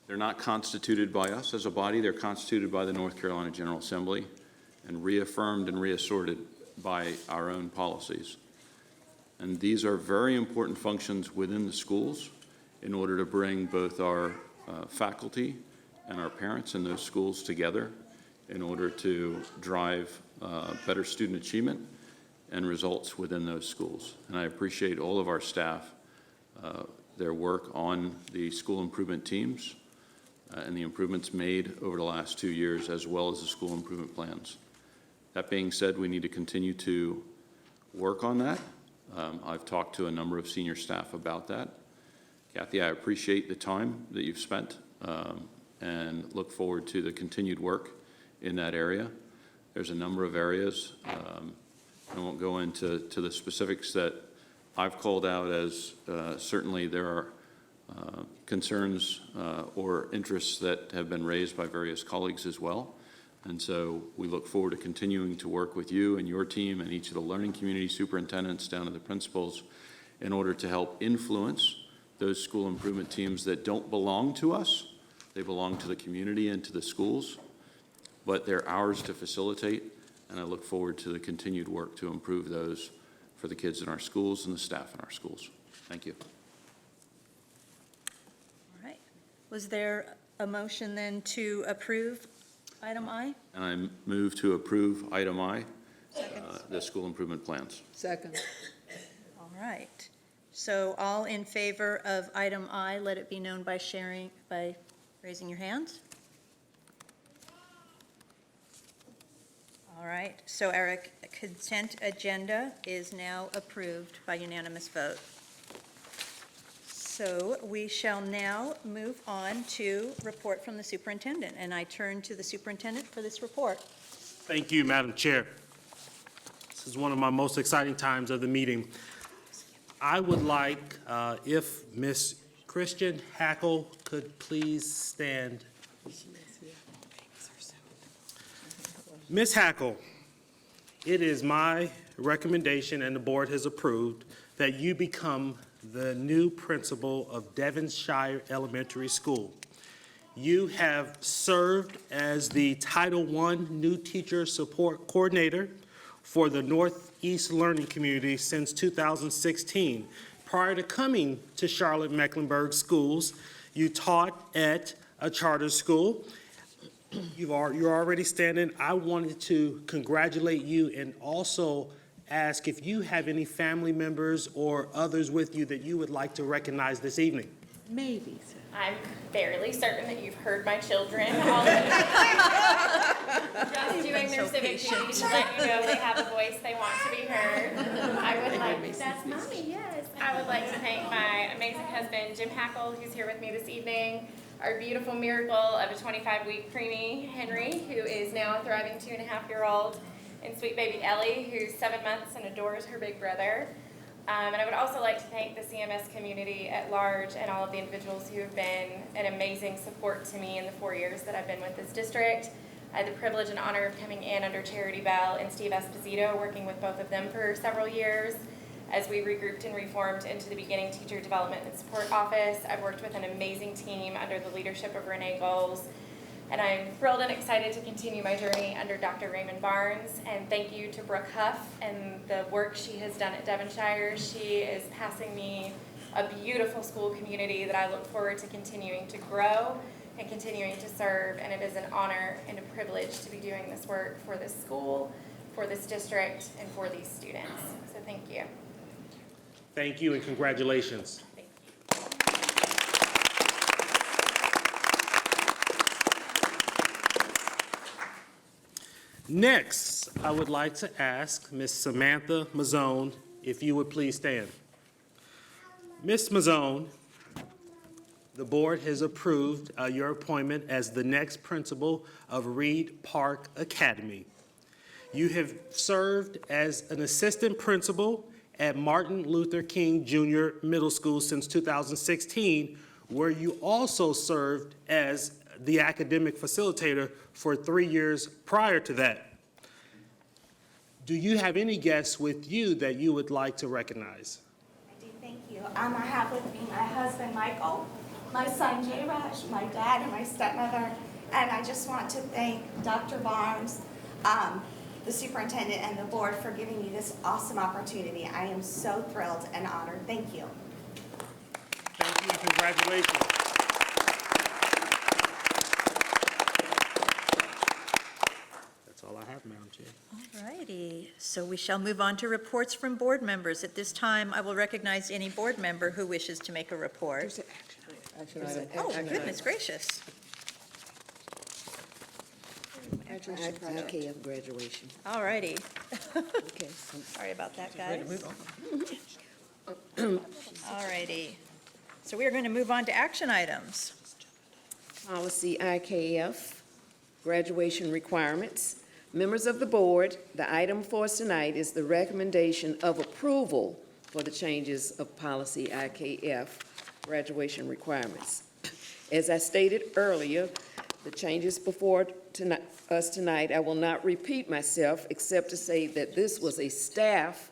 They're not constituted by us as a body, they're constituted by the North Carolina General Assembly and reaffirmed and reassorted by our own policies. And these are very important functions within the schools in order to bring both our faculty and our parents in those schools together in order to drive better student achievement and results within those schools. And I appreciate all of our staff, their work on the school improvement teams and the improvements made over the last 2 years, as well as the school improvement plans. That being said, we need to continue to work on that. I've talked to a number of senior staff about that. Kathy, I appreciate the time that you've spent and look forward to the continued work in that area. There's a number of areas. I won't go into the specifics that I've called out as certainly there are concerns or interests that have been raised by various colleagues as well. And so we look forward to continuing to work with you and your team and each of the learning community superintendents down to the principals in order to help influence those school improvement teams that don't belong to us. They belong to the community and to the schools, but they're ours to facilitate. And I look forward to the continued work to improve those for the kids in our schools and the staff in our schools. Thank you. All right. Was there a motion then to approve item I? And I move to approve item I, the school improvement plans. Second. All right. So all in favor of item I, let it be known by raising your hands. All right. So our consent agenda is now approved by unanimous vote. So we shall now move on to report from the superintendent, and I turn to the superintendent for this report. Thank you, Madam Chair. This is one of my most exciting times of the meeting. I would like, if Ms. Christian Hackle could please stand. Ms. Hackle, it is my recommendation, and the board has approved, that you become the new principal of Devonshire Elementary School. You have served as the Title I New Teacher Support Coordinator for the Northeast Learning Community since 2016. Prior to coming to Charlotte-Mecklenburg schools, you taught at a charter school. You're already standing. I wanted to congratulate you and also ask if you have any family members or others with you that you would like to recognize this evening. Maybe. I'm fairly certain that you've heard my children all just doing their civic duty to let you know they have a voice, they want to be heard. I would like, that's mommy, yes. I would like to thank my amazing husband, Jim Hackle, who's here with me this evening, our beautiful miracle of a 25-week preemie, Henry, who is now a thriving 2.5-year-old, and sweet baby Ellie, who's 7 months and adores her big brother. And I would also like to thank the CMS community at large and all of the individuals who have been an amazing support to me in the 4 years that I've been with this district. I had the privilege and honor of coming in under Charity Bell and Steve Esposito, working with both of them for several years. as we regrouped and reformed into the Beginning Teacher Development and Support Office. I've worked with an amazing team under the leadership of Renee Goals, and I'm thrilled and excited to continue my journey under Dr. Raymond Barnes. And thank you to Brooke Huff and the work she has done at Devonshire. She is passing me a beautiful school community that I look forward to continuing to grow and continuing to serve. And it is an honor and a privilege to be doing this work for this school, for this district, and for these students. So thank you. Thank you and congratulations. Next, I would like to ask Ms. Samantha Mazzone if you would please stand. Ms. Mazzone, the board has approved your appointment as the next principal of Reed Park Academy. You have served as an assistant principal at Martin Luther King Jr. Middle School since 2016, where you also served as the academic facilitator for 3 years prior to that. Do you have any guests with you that you would like to recognize? I do, thank you. I have with me my husband, Michael, my son, J. Raj, my dad, and my stepmother. And I just want to thank Dr. Barnes, the superintendent, and the board for giving me this awesome opportunity. I am so thrilled and honored. Thank you. Thank you and congratulations. That's all I have, Madam Chair. All righty, so we shall move on to reports from board members. At this time, I will recognize any board member who wishes to make a report. Oh, goodness gracious. IKF graduation. All righty. Okay. Sorry about that, guys. All righty. So we are going to move on to action items. Policy IKF, graduation requirements. Members of the board, the item for us tonight is the recommendation of approval for the changes of policy IKF, graduation requirements. As I stated earlier, the changes before us tonight, I will not repeat myself except to say that this was a staff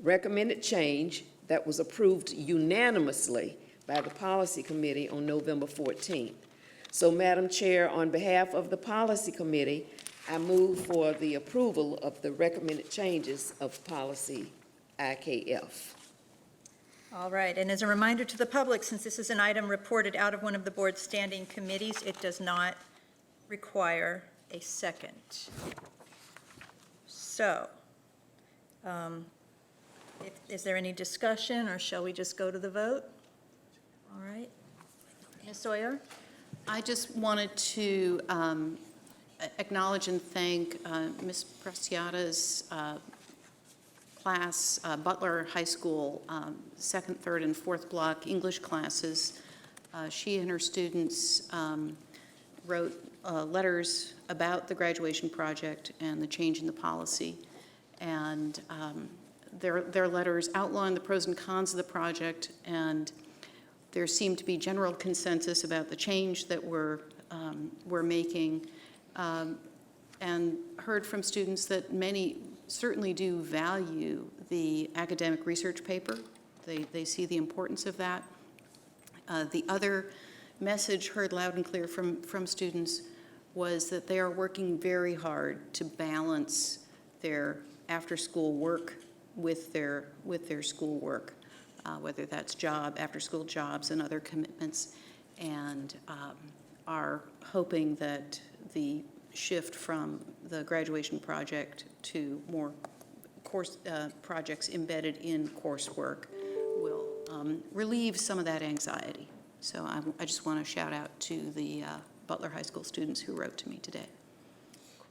recommended change that was approved unanimously by the Policy Committee on November 14th. So, Madam Chair, on behalf of the Policy Committee, I move for the approval of the recommended changes of policy IKF. All right, and as a reminder to the public, since this is an item reported out of one of the board's standing committees, it does not require a second. So, is there any discussion, or shall we just go to the vote? All right. Ms. Sawyer? I just wanted to acknowledge and thank Ms. Preciada's class, Butler High School, second, third, and fourth block English classes. She and her students wrote letters about the graduation project and the change in the policy. And their letters outline the pros and cons of the project, and there seemed to be general consensus about the change that we're making, and heard from students that many certainly do value the academic research paper. They see the importance of that. The other message heard loud and clear from students was that they are working very hard to balance their after-school work with their school work, whether that's after-school jobs and other commitments, and are hoping that the shift from the graduation project to more course projects embedded in coursework will relieve some of that anxiety. So I just want to shout out to the Butler High School students who wrote to me today.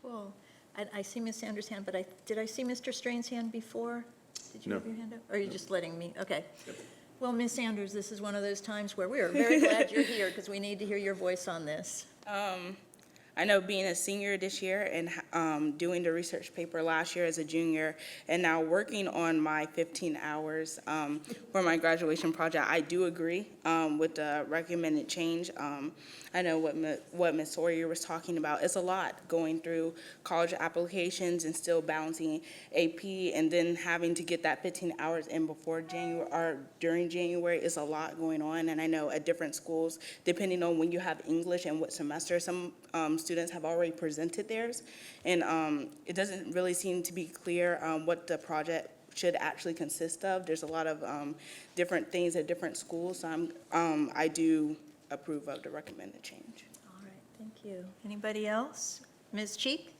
Cool. I see Ms. Sanders' hand, but did I see Mr. Strain's hand before? Did you have your hand up? Or are you just letting me? Okay. Well, Ms. Sanders, this is one of those times where we are very glad you're here because we need to hear your voice on this. I know being a senior this year and doing the research paper last year as a junior, and now working on my 15 hours for my graduation project, I do agree with the recommended change. I know what Ms. Sawyer was talking about. It's a lot going through college applications and still balancing AP, and then having to get that 15 hours in before January or during January is a lot going on. And I know at different schools, depending on when you have English and what semester, some students have already presented theirs, and it doesn't really seem to be clear what the project should actually consist of. There's a lot of different things at different schools, so I do approve of the recommended change. All right, thank you. Anybody else? Ms. Cheek?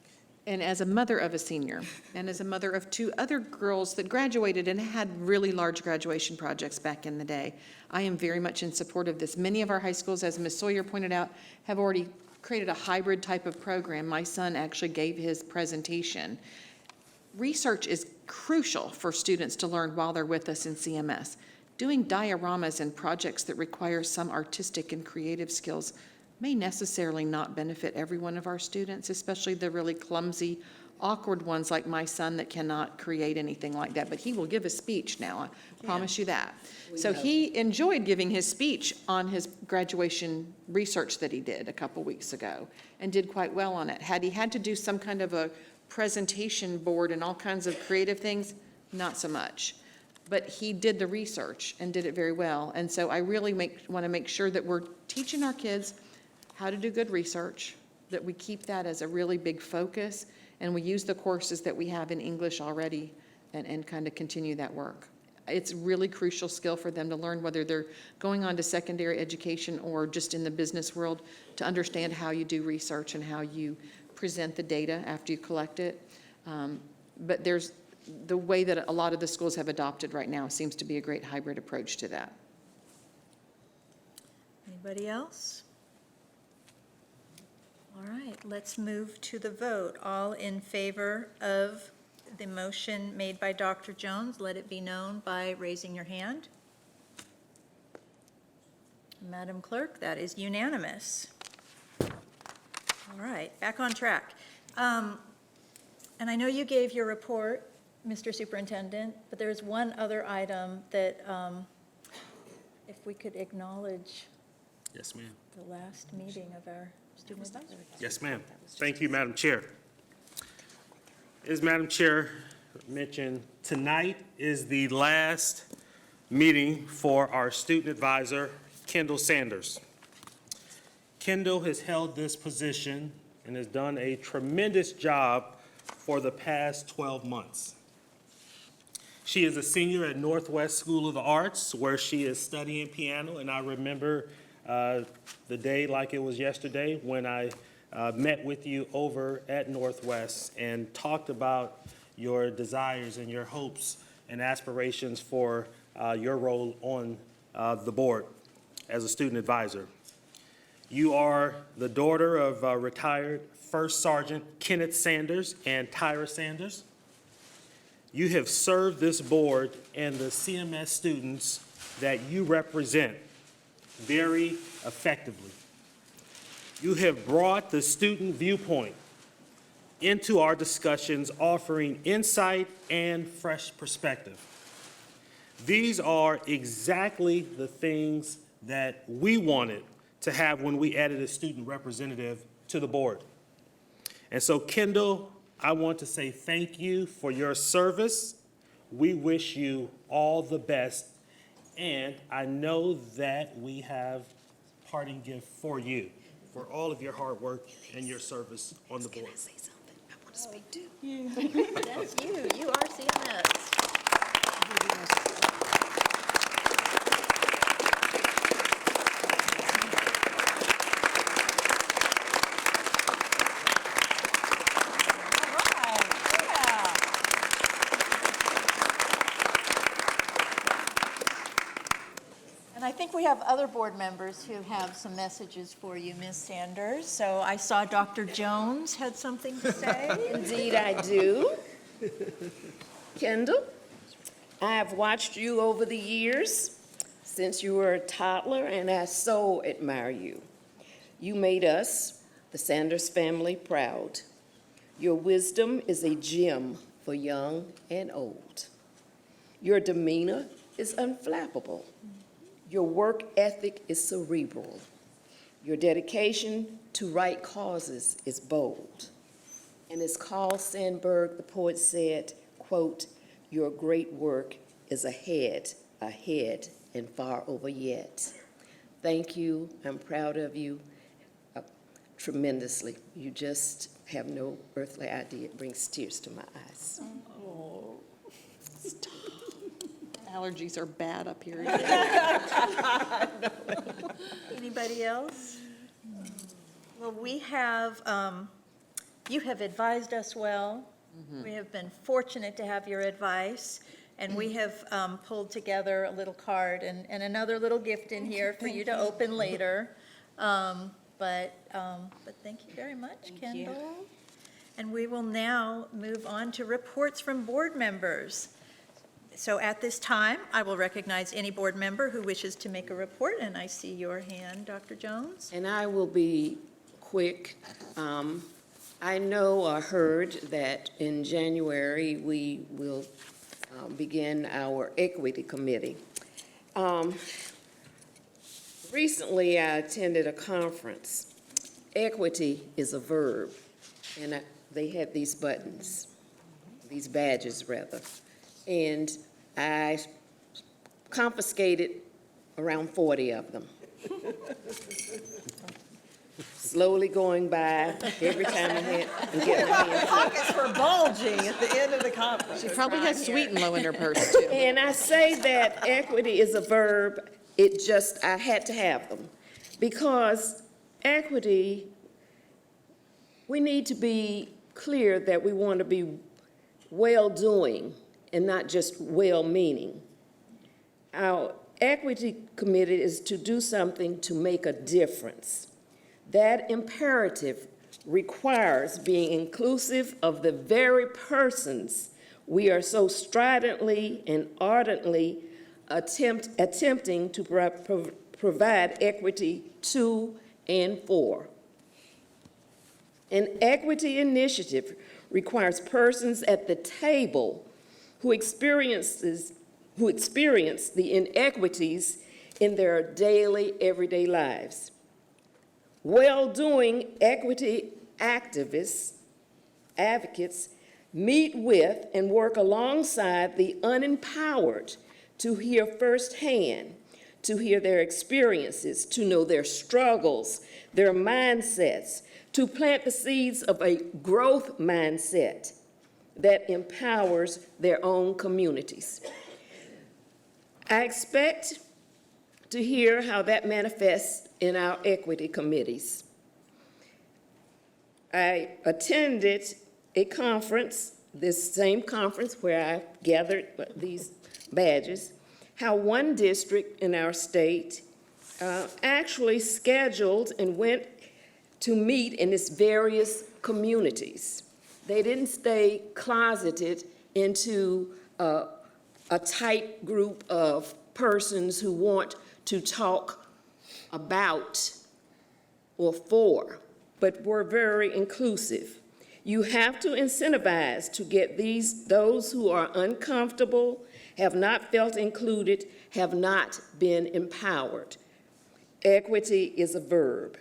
And as a mother of a senior, and as a mother of 2 other girls that graduated and had really large graduation projects back in the day, I am very much in support of this. Many of our high schools, as Ms. Sawyer pointed out, have already created a hybrid type of program. My son actually gave his presentation. Research is crucial for students to learn while they're with us in CMS. Doing dioramas and projects that require some artistic and creative skills may necessarily not benefit every one of our students, especially the really clumsy, awkward ones like my son that cannot create anything like that. But he will give a speech now, I promise you that. So he enjoyed giving his speech on his graduation research that he did a couple weeks ago and did quite well on it. Had he had to do some kind of a presentation board and all kinds of creative things, not so much. But he did the research and did it very well. And so I really want to make sure that we're teaching our kids how to do good research, that we keep that as a really big focus, and we use the courses that we have in English already and kind of continue that work. It's a really crucial skill for them to learn, whether they're going on to secondary education or just in the business world, to understand how you do research and how you present the data after you collect it. But there's the way that a lot of the schools have adopted right now seems to be a great hybrid approach to that. Anybody else? All right, let's move to the vote. All in favor of the motion made by Dr. Jones, let it be known by raising your hand. Madam Clerk, that is unanimous. All right, back on track. And I know you gave your report, Mr. Superintendent, but there's one other item that, if we could acknowledge Yes, ma'am. the last meeting of our student advisory. Yes, ma'am. Thank you, Madam Chair. As Madam Chair mentioned, tonight is the last meeting for our student advisor, Kendall Sanders. Kendall has held this position and has done a tremendous job for the past 12 months. She is a senior at Northwest School of the Arts, where she is studying piano, and I remember the day like it was yesterday when I met with you over at Northwest and talked about your desires and your hopes and aspirations for your role on the board as a student advisor. You are the daughter of retired First Sergeant Kenneth Sanders and Tyra Sanders. You have served this board and the CMS students that you represent very effectively. You have brought the student viewpoint into our discussions, offering insight and fresh perspective. These are exactly the things that we wanted to have when we added a student representative to the board. And so, Kendall, I want to say thank you for your service. We wish you all the best. And I know that we have a parting gift for you for all of your hard work and your service on the board. I want to speak too. That's you. You are CMS. And I think we have other board members who have some messages for you, Ms. Sanders. So I saw Dr. Jones had something to say. Indeed, I do. Kendall, I have watched you over the years since you were a toddler, and I so admire you. You made us the Sanders family proud. Your wisdom is a gem for young and old. Your demeanor is unflappable. Your work ethic is cerebral. Your dedication to right causes is bold. And as Carl Sandburg, the poet, said, quote, your great work is ahead, and far over yet. Thank you. I'm proud of you tremendously. You just have no earthly idea. It brings tears to my eyes. Oh, stop. Allergies are bad up here. Anybody else? Well, we have, you have advised us well. We have been fortunate to have your advice, and we have pulled together a little card and another little gift in here for you to open later. But thank you very much, Kendall. And we will now move on to reports from board members. So at this time, I will recognize any board member who wishes to make a report, and I see your hand, Dr. Jones. And I will be quick. I know or heard that in January, we will begin our equity committee. Recently, I attended a conference. Equity is a verb, and they had these buttons, these badges rather, and I confiscated around 40 of them. Slowly going by every time I had and get my hands up. Pockets were bulging at the end of the conference. She probably has sweet and low in her purse, too. And I say that equity is a verb, I had to have them. Because equity, we need to be clear that we want to be well-doing and not just well-meaning. Our equity committee is to do something to make a difference. That imperative requires being inclusive of the very persons we are so stridently and ardently attempting to provide equity to and for. An equity initiative requires persons at the table who experience the inequities in their daily, everyday lives. Well-doing equity activists, advocates, meet with and work alongside the unempowered to hear firsthand, to hear their experiences, to know their struggles, their mindsets, to plant the seeds of a growth mindset that empowers their own communities. I expect to hear how that manifests in our equity committees. I attended a conference, this same conference where I gathered these badges, how one district in our state actually scheduled and went to meet in its various communities. They didn't stay closeted into a tight group of persons who want to talk about or for, but were very inclusive. You have to incentivize to get those who are uncomfortable, have not felt included, have not been empowered. Equity is a verb.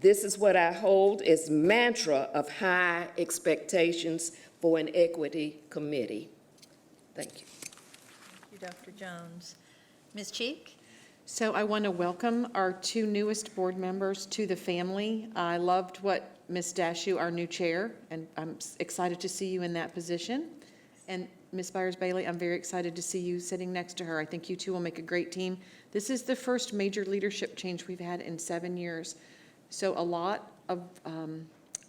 This is what I hold as mantra of high expectations for an equity committee. Thank you. Thank you, Dr. Jones. Ms. Cheek? So I want to welcome our two newest board members to the family. I loved what Ms. Dashu, our new chair, and I'm excited to see you in that position. And Ms. Byers-Bailey, I'm very excited to see you sitting next to her. I think you two will make a great team. This is the first major leadership change we've had in 7 years. So a lot of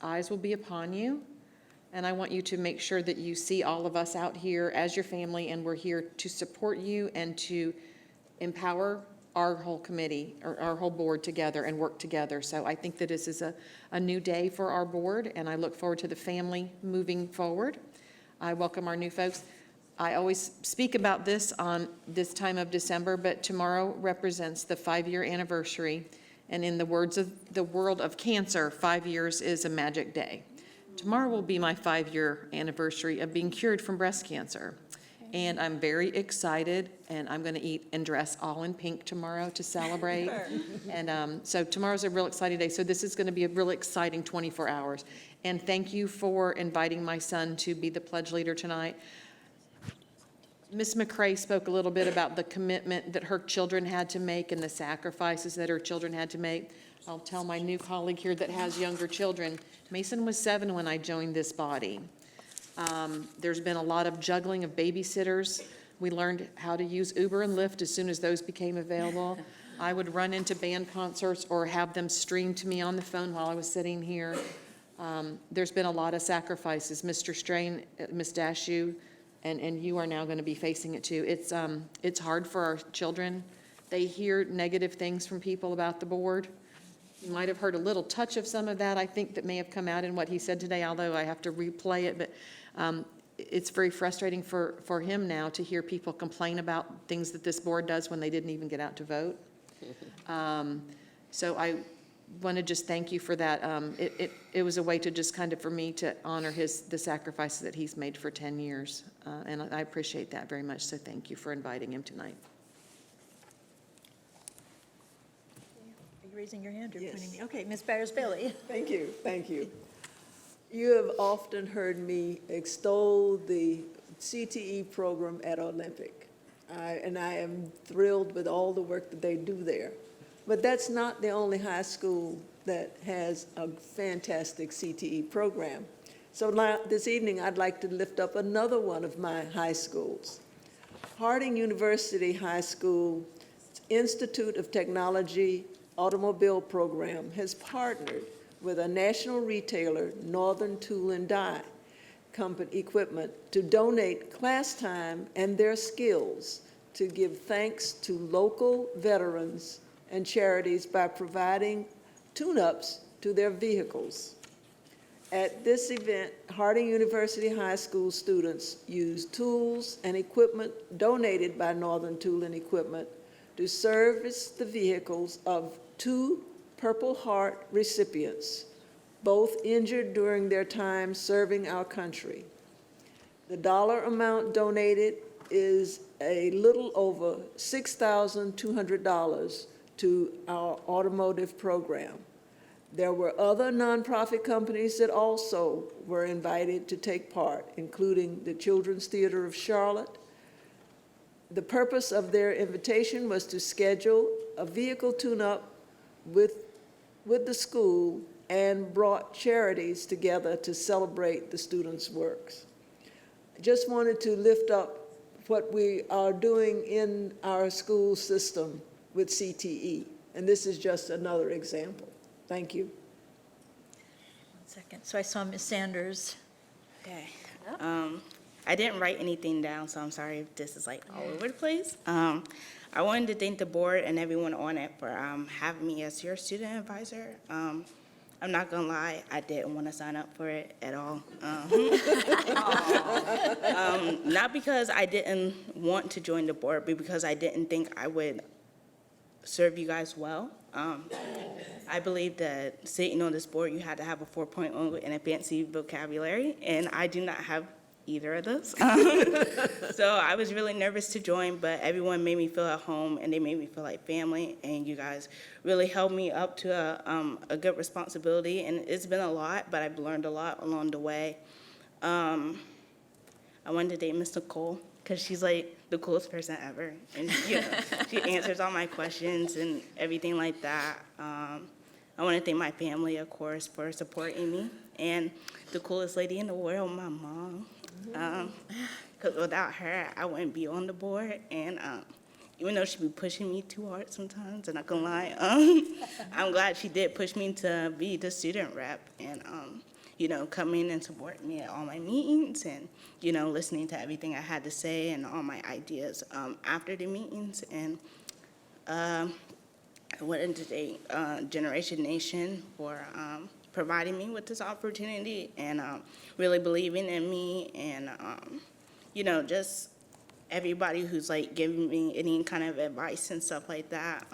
eyes will be upon you, and I want you to make sure that you see all of us out here as your family, and we're here to support you and to empower our whole committee, or our whole board together and work together. So I think that this is a new day for our board, and I look forward to the family moving forward. I welcome our new folks. I always speak about this on this time of December, but tomorrow represents the 5-year anniversary And in the words of the world of cancer, 5 years is a magic day. Tomorrow will be my 5-year anniversary of being cured from breast cancer. And I'm very excited, and I'm going to eat and dress all in pink tomorrow to celebrate. And so tomorrow's a real exciting day. So this is going to be a really exciting 24 hours. And thank you for inviting my son to be the pledge leader tonight. Ms. McCrae spoke a little bit about the commitment that her children had to make and the sacrifices that her children had to make. I'll tell my new colleague here that has younger children, Mason was 7 when I joined this body. There's been a lot of juggling of babysitters. We learned how to use Uber and Lyft as soon as those became available. I would run into band concerts or have them streamed to me on the phone while I was sitting here. There's been a lot of sacrifices. Mr. Strain, Ms. Dashew, and you are now going to be facing it too. It's hard for our children. They hear negative things from people about the board. You might have heard a little touch of some of that, I think, that may have come out in what he said today, although I have to replay it. But it's very frustrating for him now to hear people complain about things that this board does when they didn't even get out to vote. So I want to just thank you for that. It was a way to just kind of, for me, to honor the sacrifices that he's made for 10 years. And I appreciate that very much, so thank you for inviting him tonight. Are you raising your hand or pointing me? Okay, Ms. Byers-Bailey. Thank you, thank you. You have often heard me extol the CTE program at Olympic, and I am thrilled with all the work that they do there. But that's not the only high school that has a fantastic CTE program. So now, this evening, I'd like to lift up another one of my high schools. Harding University High School Institute of Technology Automobile Program has partnered with a national retailer, Northern Tool and Die Company Equipment, to donate class time and their skills to give thanks to local veterans and charities by providing tune-ups to their vehicles. At this event, Harding University High School students used tools and equipment donated by Northern Tool and Equipment to service the vehicles of 2 Purple Heart recipients, both injured during their time serving our country. The dollar amount donated is a little over $6,200 to our automotive program. There were other nonprofit companies that also were invited to take part, including the Children's Theater of Charlotte. The purpose of their invitation was to schedule a vehicle tune-up with the school and brought charities together to celebrate the students' works. I just wanted to lift up what we are doing in our school system with CTE, and this is just another example. Thank you. 1 second. So I saw Ms. Sanders. Okay. I didn't write anything down, so I'm sorry if this is like all over the place. I wanted to thank the board and everyone on it for having me as your student advisor. I'm not gonna lie, I didn't want to sign up for it at all. Not because I didn't want to join the board, but because I didn't think I would serve you guys well. I believe that sitting on this board, you had to have a 4.0 and a fancy vocabulary, and I do not have either of those. So I was really nervous to join, but everyone made me feel at home, and they made me feel like family, and you guys really held me up to a good responsibility, and it's been a lot, but I've learned a lot along the way. I wanted to date Miss Nicole, because she's like the coolest person ever, and you know, she answers all my questions and everything like that. I want to thank my family, of course, for supporting me, and the coolest lady in the world, my mom. Because without her, I wouldn't be on the board, and even though she be pushing me too hard sometimes, and I can lie, I'm glad she did push me to be the student rep, and you know, come in and support me at all my meetings, and you know, listening to everything I had to say and all my ideas after the meetings. And I wanted to thank Generation Nation for providing me with this opportunity and really believing in me, and you know, just everybody who's like giving me any kind of advice and stuff like that.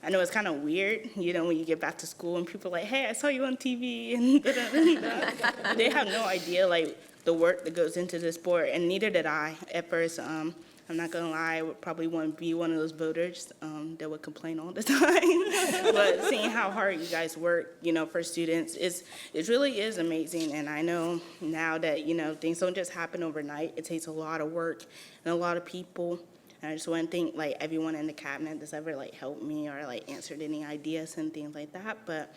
I know it's kind of weird, you know, when you get back to school and people are like, hey, I saw you on TV, and da-da-da-da. They have no idea, like, the work that goes into this board, and neither did I at first. I'm not gonna lie, I would probably want to be one of those voters that would complain all the time. But seeing how hard you guys work, you know, for students, it really is amazing. And I know now that, you know, things don't just happen overnight. It takes a lot of work and a lot of people. And I just want to thank, like, everyone in the cabinet that's ever, like, helped me or, like, answered any ideas and things like that. But,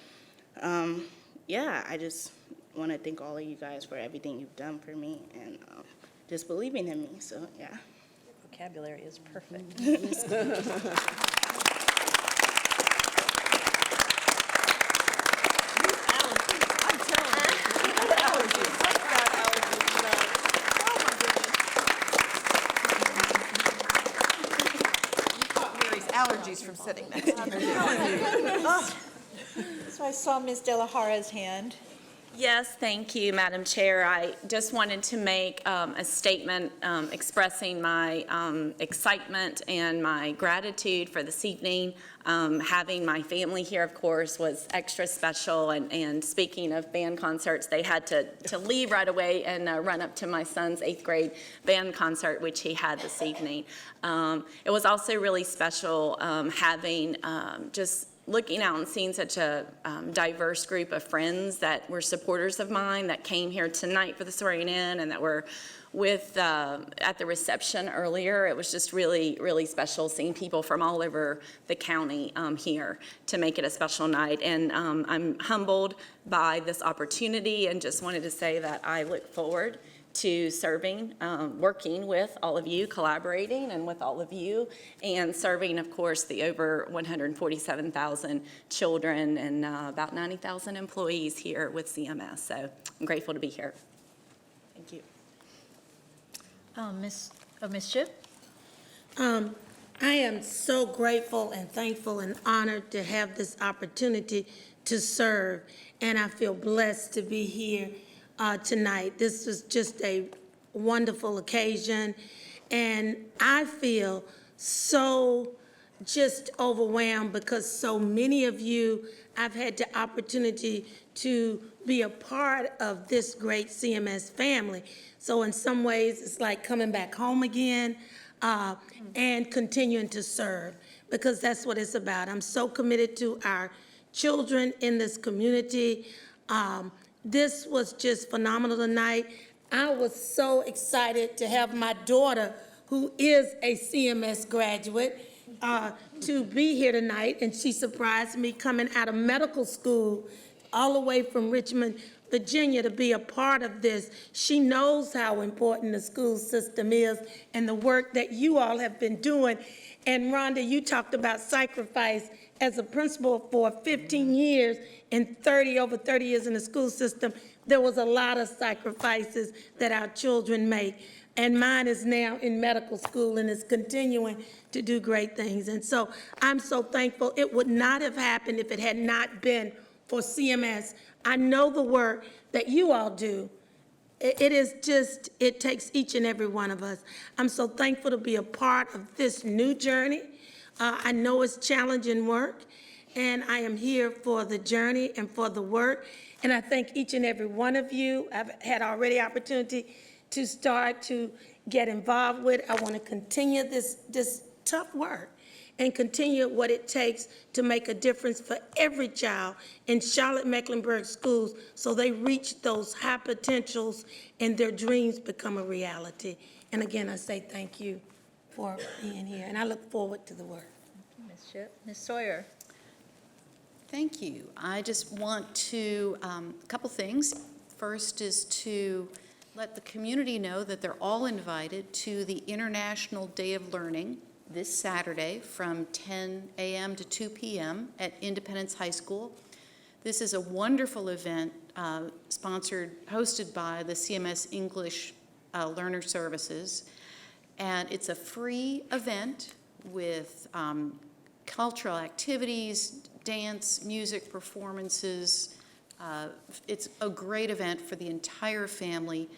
yeah, I just want to thank all of you guys for everything you've done for me and just believing in me. So, yeah. Vocabulary is perfect. Allergies from sitting next to you. So I saw Ms. De La Hara's hand. Yes, thank you, Madam Chair. I just wanted to make a statement expressing my excitement and my gratitude for this evening. Having my family here, of course, was extra special. And speaking of band concerts, they had to leave right away and run up to my son's 8th grade band concert, which he had this evening. It was also really special having just looking out and seeing such a diverse group of friends that were supporters of mine that came here tonight for the swearing in and that were with at the reception earlier. It was just really, really special seeing people from all over the county here to make it a special night. And I'm humbled by this opportunity and just wanted to say that I look forward to serving, working with all of you, collaborating and with all of you, and serving, of course, the over 147,000 children and about 90,000 employees here with CMS. So I'm grateful to be here. Thank you. Ms. Shipp? I am so grateful and thankful and honored to have this opportunity to serve, and I feel blessed to be here tonight. This was just a wonderful occasion, and I feel so just overwhelmed because so many of you, I've had the opportunity to be a part of this great CMS family. So in some ways, it's like coming back home again and continuing to serve, because that's what it's about. I'm so committed to our children in this community. This was just phenomenal tonight. I was so excited to have my daughter, who is a CMS graduate, to be here tonight, and she surprised me coming out of medical school all the way from Richmond, Virginia, to be a part of this. She knows how important the school system is and the work that you all have been doing. And Rhonda, you talked about sacrifice. As a principal for 15 years and over 30 years in the school system, there was a lot of sacrifices that our children make. And mine is now in medical school and is continuing to do great things. And so I'm so thankful. It would not have happened if it had not been for CMS. I know the work that you all do. It takes each and every one of us. I'm so thankful to be a part of this new journey. I know it's challenging work, and I am here for the journey and for the work. And I thank each and every one of you. I've had already opportunity to start to get involved with. I want to continue this tough work and continue what it takes to make a difference for every child in Charlotte-Mecklenburg schools so they reach those high potentials and their dreams become a reality. And again, I say thank you for being here, and I look forward to the work. Ms. Shipp. Ms. Sawyer? Thank you. I just want to, a couple things. First is to let the community know that they're all invited to the International Day of Learning this Saturday from 10 a.m. to 2 p.m. at Independence High School. This is a wonderful event hosted by the CMS English Learner Services. And it's a free event with cultural activities, dance, music performances. It's a great event for the entire family.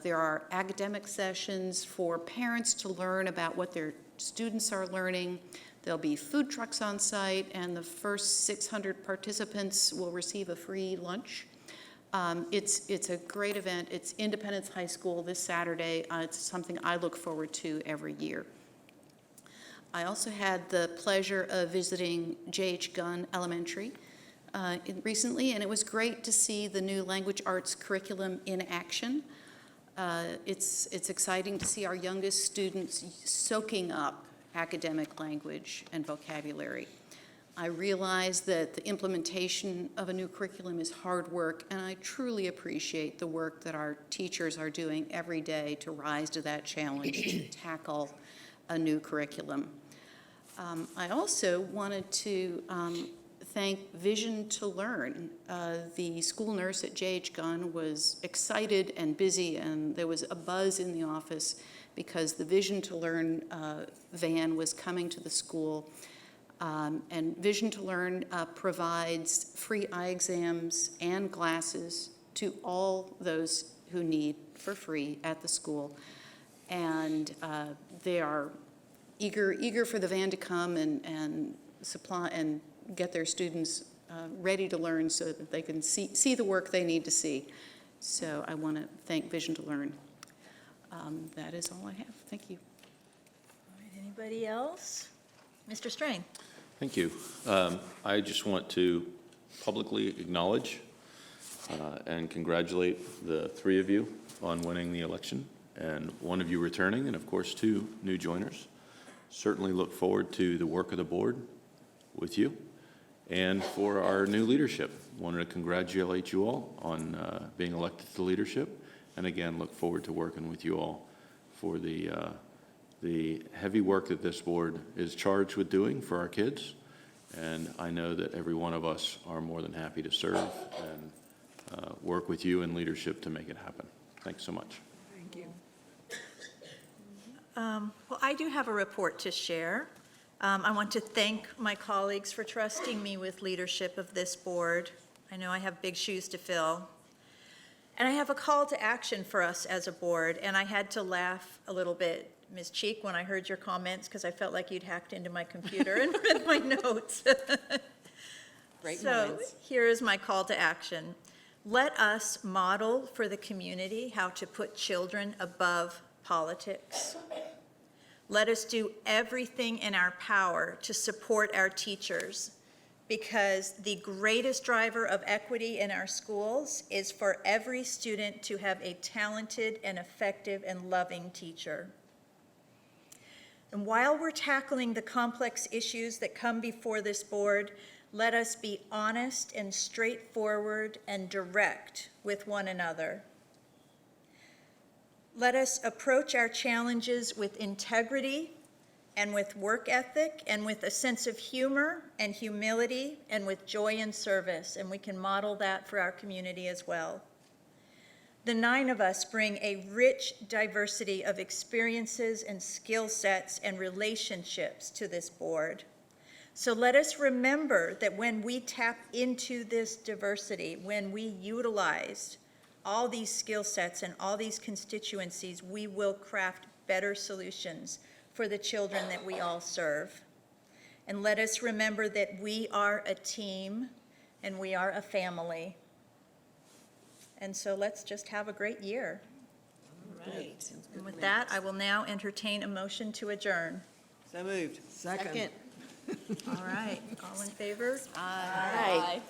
There are academic sessions for parents to learn about what their students are learning. There'll be food trucks on site, and the first 600 participants will receive a free lunch. It's a great event. It's Independence High School this Saturday. It's something I look forward to every year. I also had the pleasure of visiting J.H. Gunn Elementary recently, and it was great to see the new language arts curriculum in action. It's exciting to see our youngest students soaking up academic language and vocabulary. I realize that the implementation of a new curriculum is hard work, and I truly appreciate the work that our teachers are doing every day to rise to that challenge to tackle a new curriculum. I also wanted to thank Vision to Learn. The school nurse at J.H. Gunn was excited and busy, and there was a buzz in the office because the Vision to Learn van was coming to the school. And Vision to Learn provides free eye exams and glasses to all those who need for free at the school. And they are eager for the van to come and supply and get their students ready to learn so that they can see the work they need to see. So I want to thank Vision to Learn. That is all I have. Thank you. All right, anybody else? Mr. Strain. Thank you. I just want to publicly acknowledge and congratulate the three of you on winning the election, and one of you returning, and of course 2 new joiners. Certainly look forward to the work of the board with you and for our new leadership. Wanted to congratulate you all on being elected to leadership, and again look forward to working with you all for the heavy work that this board is charged with doing for our kids. And I know that every one of us are more than happy to serve and work with you in leadership to make it happen. Thanks so much. Thank you. Well, I do have a report to share. I want to thank my colleagues for trusting me with leadership of this board. I know I have big shoes to fill. And I have a call to action for us as a board, and I had to laugh a little bit, Ms. Cheek, when I heard your comments, because I felt like you'd hacked into my computer and read my notes. Great So moments. here is my call to action. Let us model for the community how to put children above politics. Let us do everything in our power to support our teachers, because the greatest driver of equity in our schools is for every student to have a talented and effective and loving teacher. And while we're tackling the complex issues that come before this board, let us be honest and straightforward and direct with one another. Let us approach our challenges with integrity and with work ethic and with a sense of humor and humility and with joy in service, and we can model that for our community as well. The 9 of us bring a rich diversity of experiences and skill sets and relationships to this board. So let us remember that when we tap into this diversity, when we utilize all these skill sets and all these constituencies, we will craft better solutions for the children that we all serve. And let us remember that we are a team and we are a family. And so let's just have a great year. All right. And with that, I will now entertain a motion to adjourn. So moved. Second. All right, all in favor? Aye.